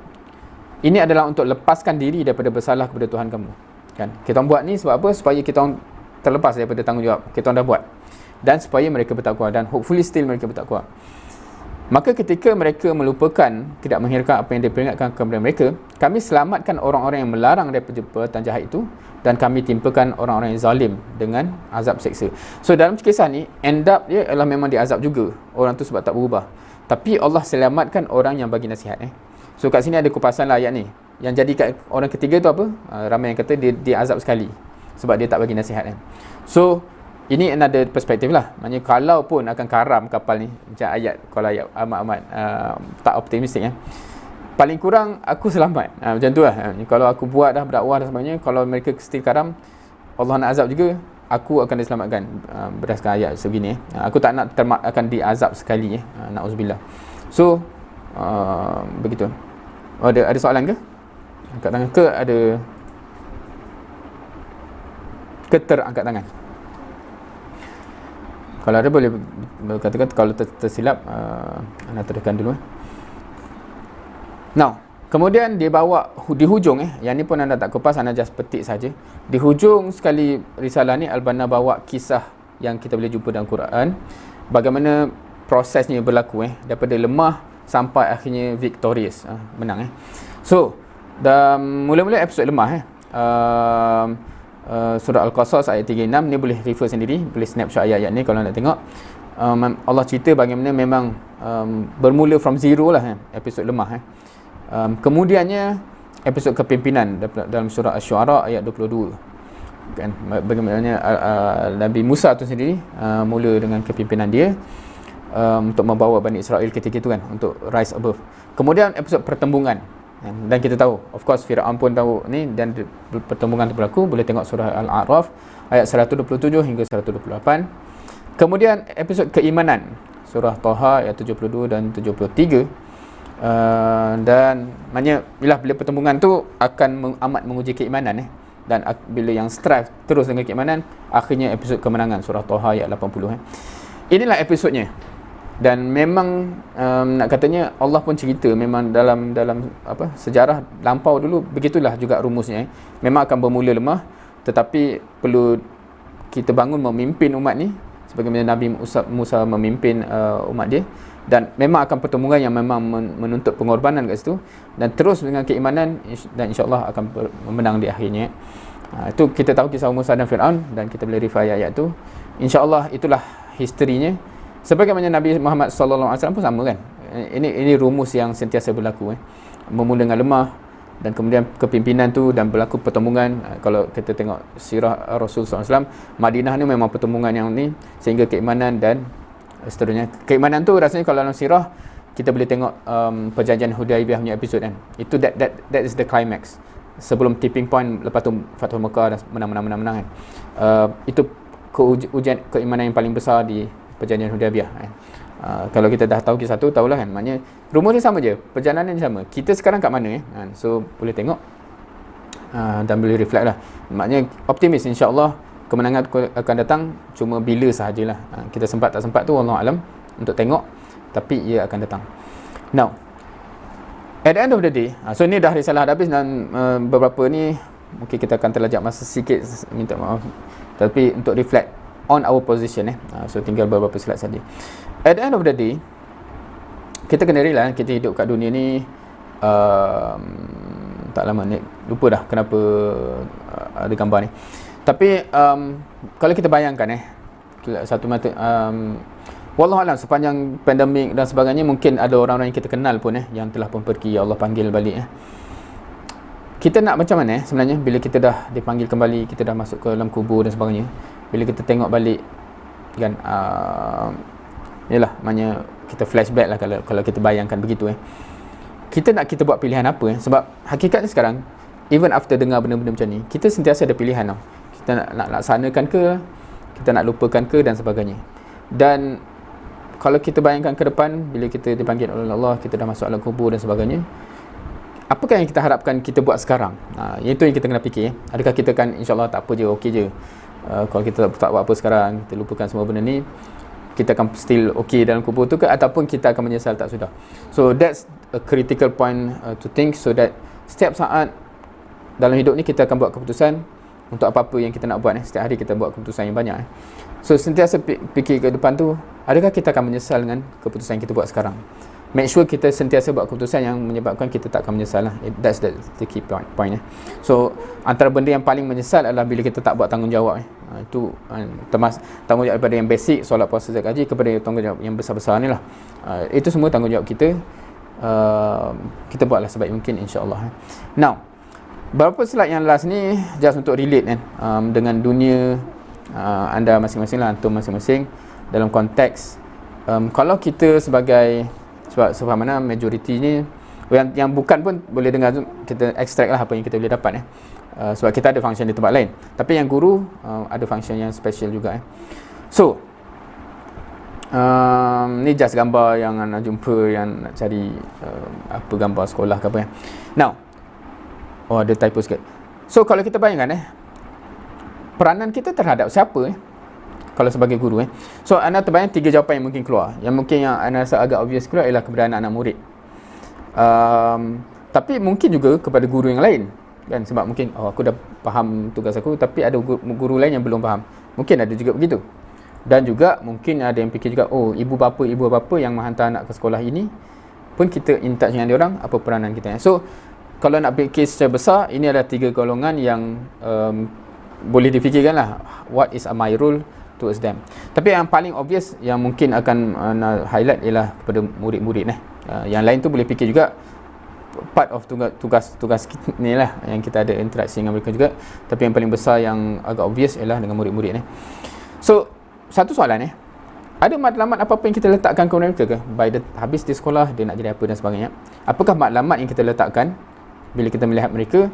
ini adalah untuk lepaskan diri daripada bersalah kepada Tuhan kamu kan. Kita buat ni sebab apa? Supaya kita orang terlepas daripada tanggungjawab kita orang dah buat, dan supaya mereka bertakwa, dan hopefully still mereka bertakwa. Maka ketika mereka melupakan, tidak menghiraukan apa yang diperingatkan kepada mereka, kami selamatkan orang-orang yang melarang daripada perbuatan jahat itu, dan kami timpakan orang-orang yang zalim dengan azab seksa. So dalam kisah ni, end up dia adalah memang diazab juga orang tu sebab tak berubah, tapi Allah selamatkan orang yang bagi nasihat. So kat sini ada kupasan lah ayat ni. Yang jadi kat orang ketiga tu apa? Ramai yang kata dia azab sekali sebab dia tak bagi nasihat kan. So ini another perspektif lah. Maksudnya kalau pun akan karam kapal ni, macam ayat, kalau ayat amat-amat tak optimistik paling kurang aku selamat. Macam tu lah. Kalau aku buat dah, berdakwah dan sebagainya, kalau mereka still karam, Allah nak azab juga, aku akan diselamatkan berdasarkan ayat segini. Aku tak nak akan diazab sekali. Na'udzubillah. So begitu. Ada soalan ke? Angkat tangan ke ada terangkat tangan? Kalau ada boleh katakan, kalau tersilap anda terdekan dulu. Now, kemudian dia bawa di hujung yang ni pun anda tak kupas, anda just petik saja. Di hujung sekali risalah ni Al-Banna bawa kisah yang kita boleh jumpa dalam Quran, bagaimana prosesnya berlaku daripada lemah sampai akhirnya victorious, menang. So mula-mula episod lemah surah Al-Qasas ayat 36 ni boleh refer sendiri, boleh snapshot ayat-ayat ni kalau nak tengok. Allah cerita bagaimana memang bermula from zero lah episod lemah. Kemudiannya episod kepimpinan dalam surah Asy-Syu'ara ayat 22 kan, bagaimana Nabi Musa tu sendiri mula dengan kepimpinan dia untuk membawa Bani Israel ketika itu kan, untuk rise above. Kemudian episod pertembungan, dan kita tahu, of course Fir'aun pun tahu ni, dan pertembungan tu berlaku. Boleh tengok surah Al-A'raf ayat 127 hingga 128. Kemudian episod keimanan, surah Taha ayat 72 dan 73. Dan maknanya bila pertembungan tu akan amat menguji keimanan dan bila yang strive terus dengan keimanan, akhirnya episod kemenangan, surah Taha ayat 80. Inilah episodnya. Dan memang nak katanya Allah pun cerita memang dalam sejarah lampau dulu begitulah juga rumusnya. Memang akan bermula lemah, tetapi perlu kita bangun memimpin umat ni sebagaimana Nabi Musa memimpin umat dia, dan memang akan pertemuan yang memang menuntut pengorbanan kat situ, dan terus dengan keimanan, dan insya-Allah akan menang di akhirnya. Itu kita tahu kisah Musa dan Fir'aun, dan kita boleh refer ayat tu. Insya-Allah itulah historinya. Sebagaimana Nabi Muhammad sallallahu alaihi wasallam pun sama kan. Ini rumus yang sentiasa berlaku. Memula dengan lemah, dan kemudian kepimpinan tu, dan berlaku pertemuan. Kalau kita tengok sirah Rasul sallallahu alaihi wasallam, Madinah ni memang pertemuan yang ni, sehingga keimanan dan seterusnya. Keimanan tu rasanya kalau dalam sirah kita boleh tengok perjanjian Hudaibiyah punya episod kan. Itu that is the climax. Sebelum tipping point, lepas tu Fathul Mekah dan menang kan. Itu ujian keimanan yang paling besar di perjanjian Hudaibiyah kan. Kalau kita dah tahu kisah tu, tahulah kan, maknanya rumus ni sama je, perjalanan ni sama. Kita sekarang kat mana kan? So boleh tengok dan boleh reflect lah. Maknanya optimis, insya-Allah kemenangan akan datang, cuma bila sahajalah. Kita sempat tak sempat tu wallahu alam untuk tengok, tapi ia akan datang. Now at the end of the day, so ni dah risalah dah habis, dan beberapa ni mungkin kita akan terlajak masa sikit, minta maaf, tapi untuk reflect on our position so tinggal beberapa slide saja. At the end of the day, kita kena realize kita hidup kat dunia ni tak lama ni, lupa dah kenapa ada gambar ni. Tapi kalau kita bayangkan satu mata wallahualam, sepanjang pandemik dan sebagainya, mungkin ada orang-orang yang kita kenal pun yang telah pun pergi, Allah panggil balik. Kita nak macam mana sebenarnya bila kita dah dipanggil kembali, kita dah masuk ke dalam kubur dan sebagainya, bila kita tengok balik kan, yalah, maknanya kita flashback lah kalau kita bayangkan begitu. Kita buat pilihan apa? Sebab hakikatnya sekarang, even after dengar benda-benda macam ni, kita sentiasa ada pilihan tau. Kita nak laksanakan ke, kita nak lupakan ke, dan sebagainya. Dan kalau kita bayangkan ke depan, bila kita dipanggil oleh Allah, kita dah masuk alam kubur dan sebagainya, apakah yang kita harapkan kita buat sekarang? Itu yang kita kena fikir. Adakah kita kan insyaAllah tak apa je, okey je, kalau kita tak buat apa sekarang, kita lupakan semua benda ni, kita akan still okey dalam kubur tu ke, ataupun kita akan menyesal tak sudah. So that's a critical point to think, so that setiap saat dalam hidup ni kita akan buat keputusan untuk apa-apa yang kita nak buat. Setiap hari kita buat keputusan yang banyak. So sentiasa fikir ke depan tu, adakah kita akan menyesal dengan keputusan yang kita buat sekarang. Make sure kita sentiasa buat keputusan yang menyebabkan kita tak akan menyesal lah. That's the key point. So antara benda yang paling menyesal adalah bila kita tak buat tanggungjawab. Itu tanggungjawab daripada yang basic, solat, puasa, zakat, haji, kepada tanggungjawab yang besar-besar ni lah. Itu semua tanggungjawab kita. Kita buatlah sebaik mungkin, insyaAllah. Now, beberapa slide yang last ni just untuk relate kan, dengan dunia anda masing-masing lah, antum masing-masing dalam konteks kalau kita sebagai, sebab mana majoriti ni yang bukan pun boleh dengar, kita extract lah apa yang kita boleh dapat sebab kita ada function di tempat lain, tapi yang guru ada function yang special juga So ni just gambar yang anda jumpa, yang nak cari apa gambar sekolah ke apa Now, ada typo sikit. So kalau kita bayangkan peranan kita terhadap siapa kalau sebagai guru So anda terbayang 3 jawapan yang mungkin keluar. Yang mungkin yang anda rasa agak obvious keluar ialah kepada anak-anak murid. Tapi mungkin juga kepada guru yang lain kan, sebab mungkin aku dah faham tugas aku, tapi ada guru lain yang belum faham. Mungkin ada juga begitu. Dan juga mungkin ada yang fikir juga, ibu bapa yang menghantar anak ke sekolah ini pun kita in touch dengan dia orang, apa peranan kita. So kalau nak fikir secara besar, ini ada 3 golongan yang boleh difikirkan lah, what is my role towards them. Tapi yang paling obvious yang mungkin akan highlight ialah kepada murid-murid yang lain tu boleh fikir juga part of tugas ni lah, yang kita ada interaksi dengan mereka juga. Tapi yang paling besar yang agak obvious ialah dengan murid-murid So satu soalan ada matlamat apa-apa yang kita letakkan kepada mereka ke? Habis di sekolah dia nak jadi apa dan sebagainya. Apakah matlamat yang kita letakkan bila kita melihat mereka,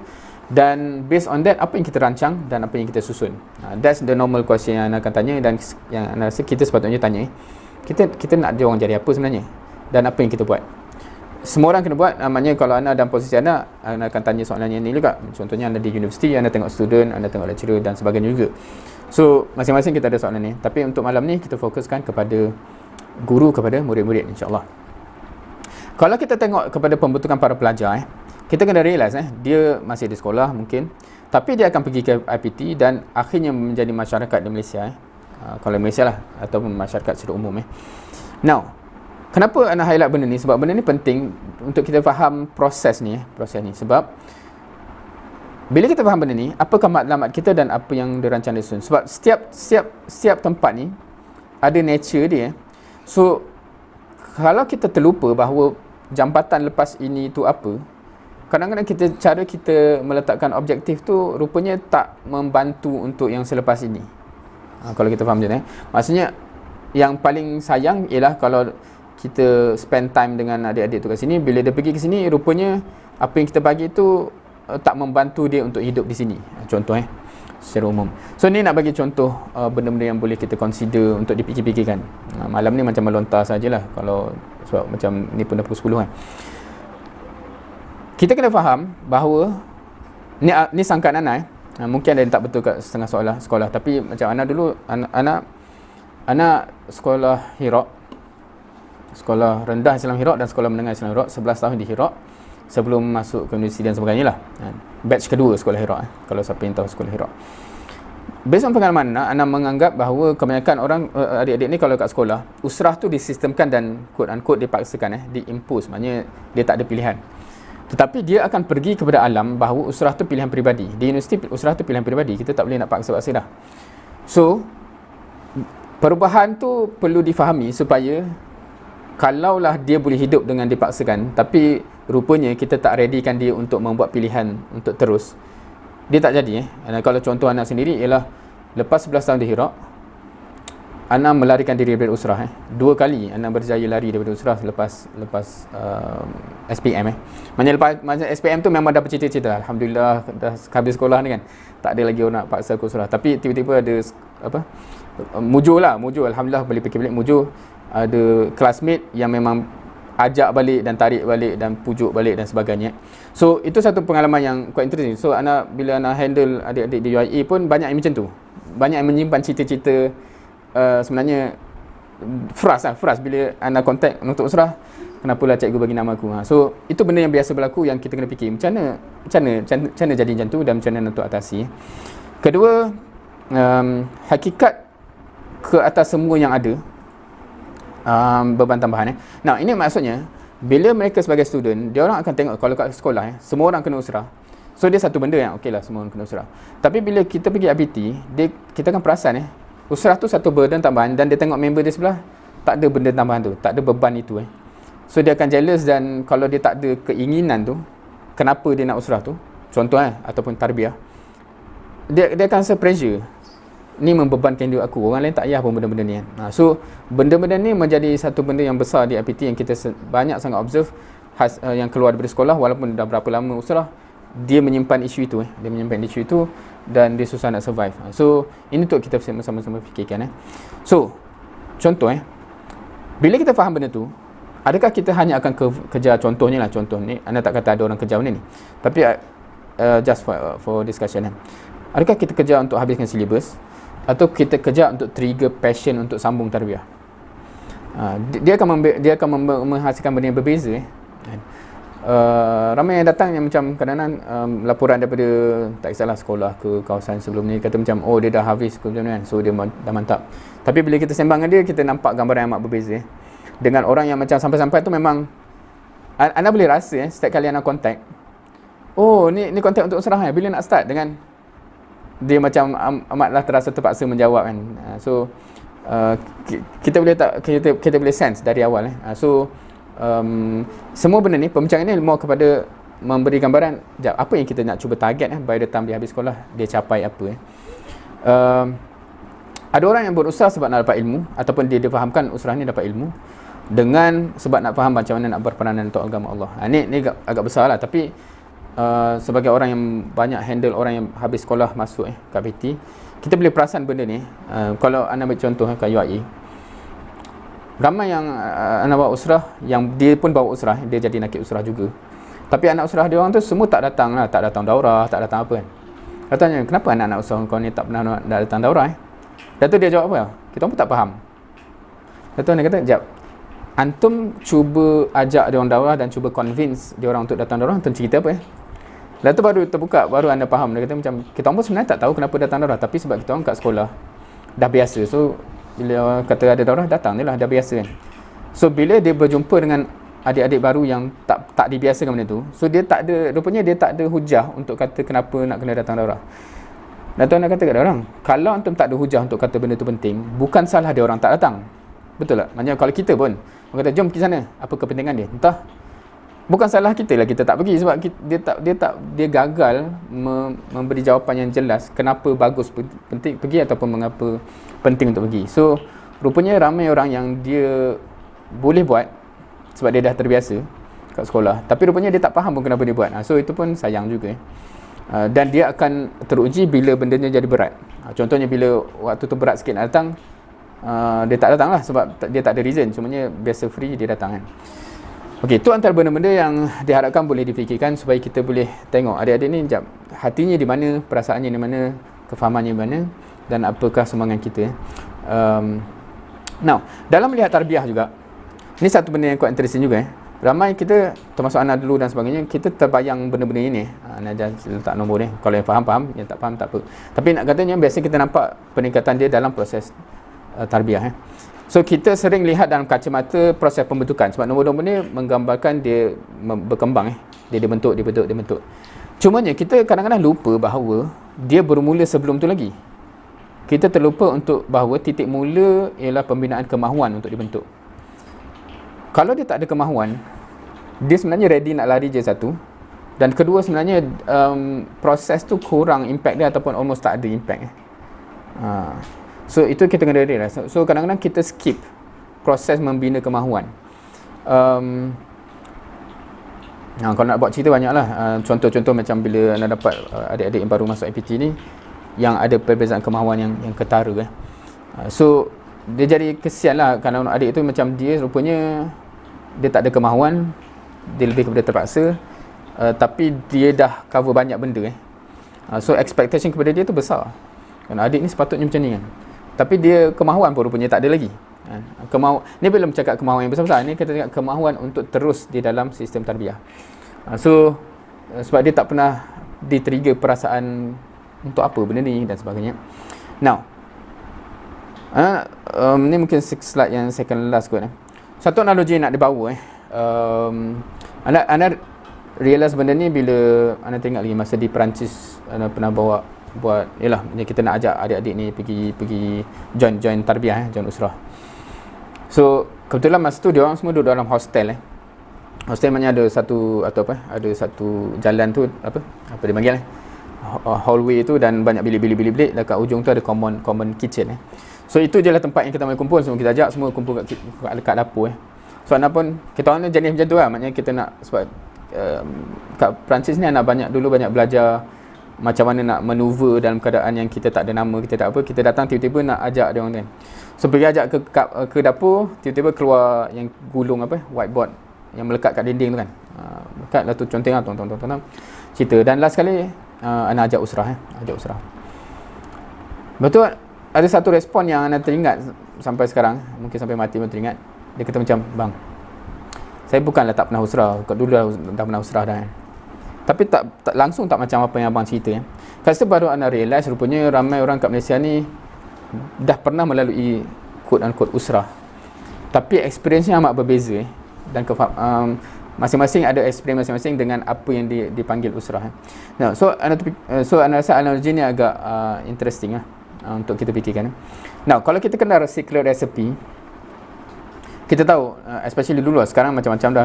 dan based on that apa yang kita rancang dan apa yang kita susun. That's the normal question yang anda akan tanya, dan yang anda rasa kita sepatutnya tanya, kita nak dia orang jadi apa sebenarnya, dan apa yang kita buat. Semua orang kena buat. Namanya kalau anda dalam posisi anda akan tanya soalan yang ni juga. Contohnya anda di universiti, anda tengok student, anda tengok lecturer dan sebagainya juga. So masing-masing kita ada soalan ni. Tapi untuk malam ni kita fokuskan kepada guru, kepada murid-murid, insyaAllah. Kalau kita tengok kepada pembentukan para pelajar kita kena realise dia masih di sekolah mungkin, tapi dia akan pergi ke IPT dan akhirnya menjadi masyarakat di Malaysia kalau Malaysia lah, ataupun masyarakat secara umum Now, kenapa anda highlight benda ni? Sebab benda ni penting untuk kita faham proses ni. Sebab bila kita faham benda ni, apakah matlamat kita dan apa yang dirancang disusun. Sebab setiap tempat ni ada nature dia. So kalau kita terlupa bahawa jambatan lepas ini tu apa, kadang-kadang cara kita meletakkan objektif tu rupanya tak membantu untuk yang selepas ini. Kalau kita faham macam ni. Maksudnya yang paling sayang ialah kalau kita spend time dengan adik-adik tu kat sini, bila dia pergi ke sini rupanya apa yang kita bagi tu tak membantu dia untuk hidup di sini. Contoh secara umum. So ni nak bagi contoh benda-benda yang boleh kita consider untuk dipikir-pikirkan. Malam ni macam melontar sajalah, kalau sebab macam ni pun dah pukul 10 Kita kena faham bahawa ni sangkaan Ana mungkin ada yang tak betul kat setengah sekolah, tapi macam Ana dulu, anak sekolah Hiraq, sekolah rendah Islam Hiraq dan sekolah menengah Islam Hiraq, 11 tahun di Hiraq sebelum masuk ke universiti dan sebagainya lah. Batch kedua sekolah Hiraq kalau siapa yang tahu sekolah Hiraq. Based on pengalaman Ana menganggap bahawa kebanyakan orang, adik-adik ni kalau kat sekolah, usrah tu disistemkan dan quote unquote dipaksakan, diimpose, maknanya dia tak ada pilihan. Tetapi dia akan pergi kepada alam bahawa usrah tu pilihan peribadi. Di universiti usrah tu pilihan peribadi, kita tak boleh nak paksa-paksa dah. So perubahan tu perlu difahami supaya kalaulah dia boleh hidup dengan dipaksakan, tapi rupanya kita tak readykan dia untuk membuat pilihan untuk terus, dia tak jadi. Kalau contoh anak sendiri ialah lepas 11 tahun di Hiraq, Ana melarikan diri daripada usrah. 2 kali Ana berjaya lari daripada usrah lepas SPM. Maknanya SPM tu memang dah bercita-cita. Alhamdulillah dah habis sekolah ni kan, tak ada lagi orang nak paksa ke usrah. Tapi tiba-tiba ada mujur. Alhamdulillah boleh fikir balik, mujur ada classmate yang memang ajak balik dan tarik balik dan pujuk balik dan sebagainya. So itu satu pengalaman yang quite interesting. So bila anak handle adik-adik di UIA pun banyak yang macam tu, banyak yang menyimpan cerita-cerita sebenarnya frust bila anak contact untuk usrah, kenapalah cikgu bagi nama aku. So itu benda yang biasa berlaku yang kita kena fikir macam mana jadi macam tu dan macam mana untuk atasi. Kedua, hakikat ke atas semua yang ada, beban tambahan. Nah, ini maksudnya bila mereka sebagai student, dia orang akan tengok kalau kat sekolah semua orang kena usrah. So dia satu benda yang okeylah semua orang kena usrah. Tapi bila kita pergi IPT, kita akan perasan usrah tu satu burden tambahan dan dia tengok member dia sebelah tak ada benda tambahan tu, tak ada beban itu. So dia akan jealous dan kalau dia tak ada keinginan tu, kenapa dia nak usrah tu? Contoh ataupun tarbiyah. Dia akan rasa pressure. Ni membebankan diri aku, orang lain tak payah pun benda-benda ni kan. So benda-benda ni menjadi satu benda yang besar di IPT yang kita banyak sangat observe yang keluar daripada sekolah walaupun dah berapa lama usrah, dia menyimpan isu itu dia menyimpan isu itu dan dia susah nak survive. So ini untuk kita sama-sama fikirkan. So contoh bila kita faham benda tu, adakah kita hanya akan kejar contoh ni, anda tak kata ada orang kejar benda ni, tapi just for discussion adakah kita kejar untuk habiskan silibus atau kita kejar untuk trigger passion untuk sambung tarbiyah? Dia akan menghasilkan benda yang berbeza. Ramai yang datang yang macam kadang-kadang laporan daripada tak kisahlah sekolah ke kawasan sebelum ni, kata macam dia dah habis ke macam ni kan, so dia dah mantap. Tapi bila kita sembang dengan dia, kita nampak gambaran yang amat berbeza dengan orang yang macam sampai-sampai tu memang anda boleh rasa setiap kali anda contact, ni contact untuk usrah bila nak start, dengan dia macam amatlah terasa terpaksa menjawab kan. So kita boleh sense dari awal semua benda ni, perbincangan ni more kepada memberi gambaran apa yang kita nak cuba target by the time dia habis sekolah, dia capai apa. Ada orang yang berusaha sebab nak dapat ilmu ataupun dia fahamkan usrah ni dapat ilmu dengan sebab nak faham macam mana nak berperanan untuk agama Allah. Ni agak besar lah, tapi sebagai orang yang banyak handle orang yang habis sekolah masuk kat PT, kita boleh perasan benda ni. Kalau anda ambil contoh kat UIA, ramai yang anak bawa usrah, yang dia pun bawa usrah, dia jadi nakib usrah juga, tapi anak usrah dia orang tu semua tak datang daurah, tak datang apa kan. Katanya, kenapa anak-anak usrah kau ni tak pernah datang daurah? Dan tu dia jawab apa? Kita pun tak faham. Dia kata, jap, antum cuba ajak dia orang daurah dan cuba convince dia orang untuk datang daurah, antum cerita apa Lepas tu baru terbuka, baru anda faham. Dia kata macam, kita orang pun sebenarnya tak tahu kenapa datang daurah, tapi sebab kita orang kat sekolah dah biasa. So bila orang kata ada daurah, datang je lah, dah biasa kan. So bila dia berjumpa dengan adik-adik baru yang tak dibiasakan benda tu, so dia tak ada, rupanya dia tak ada hujah untuk kata kenapa nak kena datang daurah. Dan tuan nak kata kat dia orang, kalau antum tak ada hujah untuk kata benda tu penting, bukan salah dia orang tak datang. Betul tak? Maksudnya kalau kita pun orang kata jom pergi sana, apa kepentingan dia? Entah, bukan salah kita lah kita tak pergi, sebab dia gagal memberi jawapan yang jelas kenapa bagus penting pergi ataupun mengapa penting untuk pergi. So rupanya ramai orang yang dia boleh buat sebab dia dah terbiasa kat sekolah, tapi rupanya dia tak faham pun kenapa dia buat. So itu pun sayang juga. Dan dia akan teruji bila bendanya jadi berat. Contohnya bila waktu tu berat sikit nak datang, dia tak datang lah sebab dia tak ada reason, semuanya biasa free dia datang kan. Okey, itu antara benda-benda yang diharapkan boleh difikirkan supaya kita boleh tengok adik-adik ni hatinya di mana, perasaannya di mana, kefahamannya di mana, dan apakah semangat kita. Now, dalam melihat tarbiyah juga, ni satu benda yang quite interesting juga. Ramai kita, termasuk anak dulu dan sebagainya, kita terbayang benda-benda ini. Anak dah letak nombor ni. Kalau yang faham, yang tak faham tak apa. Tapi nak katanya, biasa kita nampak peningkatan dia dalam proses tarbiyah. So kita sering lihat dalam kacamata proses pembentukan, sebab nombor-nombor ni menggambarkan dia berkembang. Dia dibentuk. Cumanya kita kadang-kadang lupa bahawa dia bermula sebelum tu lagi. Kita terlupa untuk bahawa titik mula ialah pembinaan kemahuan untuk dibentuk. Kalau dia tak ada kemahuan, dia sebenarnya ready nak lari je satu, dan kedua sebenarnya proses tu kurang impact dia ataupun almost tak ada impact. So itu kita kena ready lah. So kadang-kadang kita skip proses membina kemahuan. Kalau nak buat cerita banyak lah. Contoh-contoh macam bila anda dapat adik-adik yang baru masuk IPT ni, yang ada perbezaan kemahuan yang ketara. So dia jadi kesian lah kalau adik tu macam dia rupanya dia tak ada kemahuan, dia lebih kepada terpaksa, tapi dia dah cover banyak benda so expectation kepada dia tu besar. Kan adik ni sepatutnya macam ni kan, tapi dia kemahuan pun rupanya tak ada lagi. Ni belum cakap kemahuan yang besar-besar, ni kita cakap kemahuan untuk terus di dalam sistem tarbiyah. Sebab dia tak pernah di-trigger perasaan untuk apa benda ni dan sebagainya. Now ni mungkin slide yang second last kot. Satu analogi yang nak dibawa anda realise benda ni bila anda tengok lagi masa di Perancis. Anda pernah bawa buat yalah, kita nak ajak adik-adik ni pergi join tarbiyah, join usrah. So kebetulan masa tu dia orang semua duduk dalam hostel hostel maknanya ada satu ada satu jalan tu apa dia panggil hallway tu, dan banyak bilik-bilik dekat ujung tu ada common kitchen So itu je lah tempat yang kita main kumpul. Semua kita ajak semua kumpul kat dapur So anda pun, kita orang ni jenis macam tu lah. Maknanya kita nak, sebab kat Perancis ni anak dulu banyak belajar macam mana nak maneuver dalam keadaan yang kita tak ada nama, kita tak apa, kita datang tiba-tiba nak ajak dia orang kan. So pergi ajak ke dapur, tiba-tiba keluar yang gulung whiteboard yang melekat kat dinding tu kan. Melekat lah tu, conteng lah, tong cerita. Dan last kali anak ajak usrah ajak usrah. Betul, ada satu respon yang anak teringat sampai sekarang, mungkin sampai mati pun teringat. Dia kata macam, bang, saya bukanlah tak pernah usrah, dulu dah pernah usrah dah kan. Tapi tak langsung tak macam apa yang abang cerita Kat situ baru anda realise rupanya ramai orang kat Malaysia ni dah pernah melalui quote-unquote usrah, tapi experience-nya amat berbeza dan masing-masing ada experience masing-masing dengan apa yang dipanggil usrah Nah, so anda rasa analogi ni agak interesting untuk kita fikirkan. Now, kalau kita kenal secret recipe, kita tahu, especially dulu sekarang macam-macam dah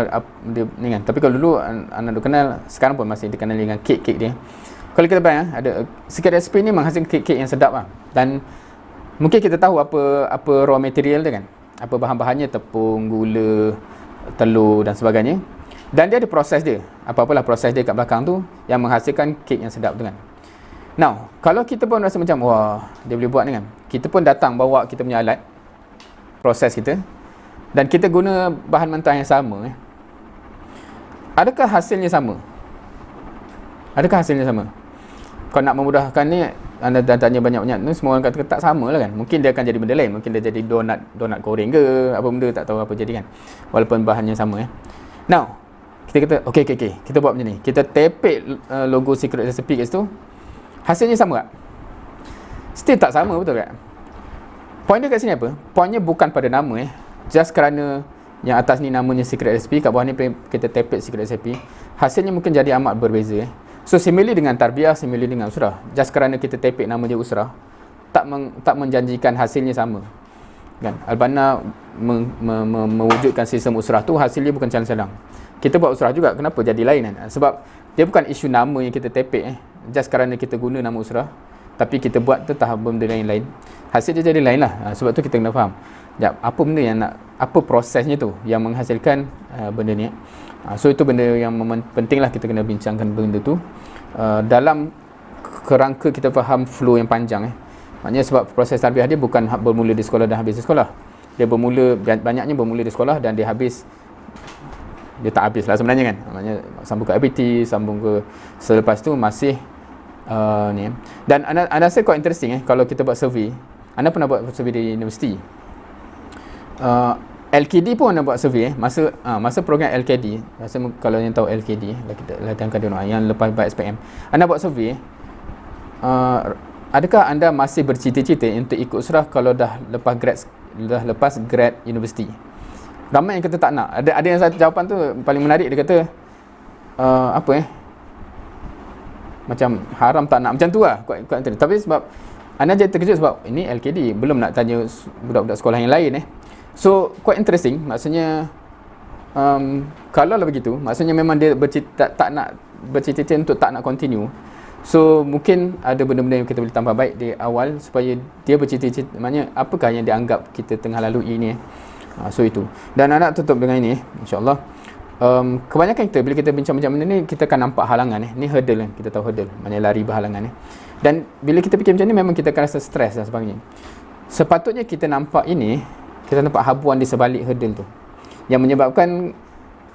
dia ni kan. Tapi kalau dulu anda kenal, sekarang pun masih dikenal dengan kek-kek dia. Kalau kita bayang ada secret recipe ni menghasilkan kek-kek yang sedap dan mungkin kita tahu apa raw material dia kan. Apa bahan-bahannya, tepung, gula, telur dan sebagainya. Dan dia ada proses dia. Apa-apalah proses dia kat belakang tu yang menghasilkan kek yang sedap tu kan. Now, kalau kita pun rasa macam wah, dia boleh buat ni kan. Kita pun datang bawa kita punya alat, proses kita, dan kita guna bahan mentah yang sama adakah hasilnya sama? Adakah hasilnya sama? Kalau nak memudahkan ni, anda dah tanya banyak-banyak ni, semua orang kata tak sama lah kan. Mungkin dia akan jadi benda lain, mungkin dia jadi donat goreng ke apa benda, tak tahu apa jadi kan, walaupun bahannya sama Now, kita kata okey, kita buat macam ni, kita tepek logo secret recipe kat situ, hasilnya sama tak? Still tak sama, betul tak? Point dia kat sini apa? Pointnya bukan pada nama just kerana yang atas ni namanya secret recipe, kat bawah ni kita tepek secret recipe, hasilnya mungkin jadi amat berbeza So similarly dengan tarbiyah, similarly dengan usrah, just kerana kita tepek nama dia usrah, tak menjanjikan hasilnya sama kan. Al-Banna mewujudkan sistem usrah tu, hasilnya bukan calang-calang. Kita buat usrah juga, kenapa jadi lain kan? Sebab dia bukan isu nama yang kita tepek just kerana kita guna nama usrah, tapi kita buat tu tahap benda yang lain, hasil dia jadi lain lah. Sebab tu kita kena faham apa benda yang apa prosesnya tu yang menghasilkan benda ni So itu benda yang penting lah, kita kena bincangkan benda tu dalam kerangka kita faham flow yang panjang Maknanya sebab proses tarbiyah dia bukan bermula di sekolah dan habis di sekolah. Dia banyaknya bermula di sekolah dan dia tak habis lah sebenarnya kan. Maknanya sambung ke IPT, sambung ke selepas tu masih ni. Dan anda rasa quite interesting kalau kita buat survey. Anda pernah buat survey di universiti. LKD pun anda buat survey masa program LKD. Rasa kalau yang tahu LKD, latihan kadar yang lepas SPM. Anda buat survey, adakah anda masih bercita-cita untuk ikut usrah kalau dah lepas grad universiti? Ramai yang kata tak nak. Ada yang satu jawapan tu paling menarik, dia kata macam haram tak nak, macam tu lah. Tapi sebab anda jadi terkejut sebab ini LKD, belum nak tanya budak-budak sekolah yang lain So quite interesting. Maksudnya kalau lah begitu, maksudnya memang dia tak nak bercita-cita untuk tak nak continue. So mungkin ada benda-benda yang kita boleh tambah baik di awal supaya dia bercita-cita, maknanya apakah yang dia anggap kita tengah lalui ini So itu. Dan anak tutup dengan ini, insya-Allah. Kebanyakan kita bila kita bincang-bincang benda ni, kita akan nampak halangan ni hurdle kan. Kita tahu hurdle, maknanya lari berhalangan Dan bila kita fikir macam ni, memang kita akan rasa stres dan sebagainya. sepatutnya kita nampak ini, kita nampak habuan di sebalik hurdle tu, yang menyebabkan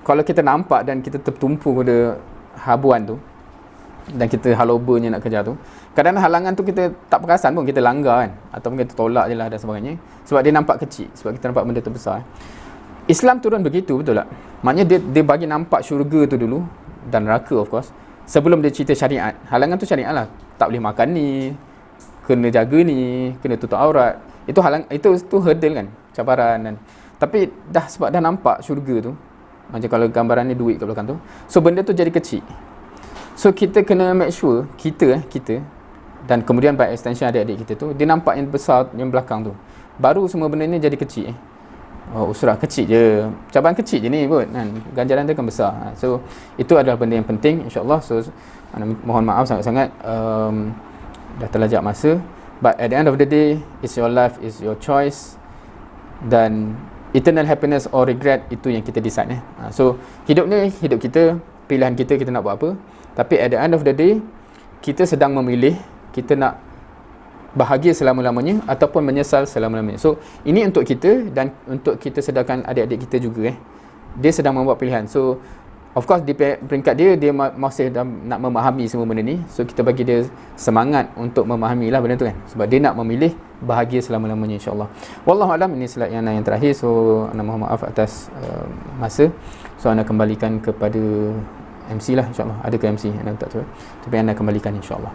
kalau kita nampak dan kita tertumpu pada habuan tu dan kita halobanya nak kejar tu, kadang-kadang halangan tu kita tak perasan pun, kita langgar kan, ataupun kita tolak je lah dan sebagainya, sebab dia nampak kecil, sebab kita nampak benda tu besar. Islam turun begitu, betul tak? Maknanya dia bagi nampak syurga tu dulu dan neraka of course, sebelum dia cerita syariat. Halangan tu syariat lah, tak boleh makan ni, kena jaga ni, kena tutup aurat. Itu itu hurdle kan, cabaran. Dan tapi sebab dah nampak syurga tu, macam kalau gambaran ni duit kat belakang tu, so benda tu jadi kecil. So kita kena make sure kita dan kemudian by extension adik-adik kita tu, dia nampak yang besar, yang belakang tu, baru semua benda ni jadi kecil. Oh, usrah kecil je, cabaran kecil je ni pun kan, ganjaran dia kan besar. So itu adalah benda yang penting, insyaAllah. So mohon maaf sangat-sangat dah terlajak masa, but at the end of the day, it's your life, it's your choice, dan eternal happiness or regret itu yang kita decide. So hidup ni hidup kita, pilihan kita nak buat apa. Tapi at the end of the day, kita sedang memilih kita nak bahagia selama-lamanya ataupun menyesal selama-lamanya. So ini untuk kita dan untuk kita sedarkan adik-adik kita juga. Dia sedang membuat pilihan. So of course di peringkat dia masih nak memahami semua benda ni. So kita bagi dia semangat untuk memahami lah benda tu kan, sebab dia nak memilih bahagia selama-lamanya, insyaAllah. Wallahualam, ini slide yang terakhir. So anda mohon maaf atas masa. So anda kembalikan kepada MC lah, insyaAllah. Ada ke MC? Anda tak tahu, tapi anda kembalikan insyaAllah.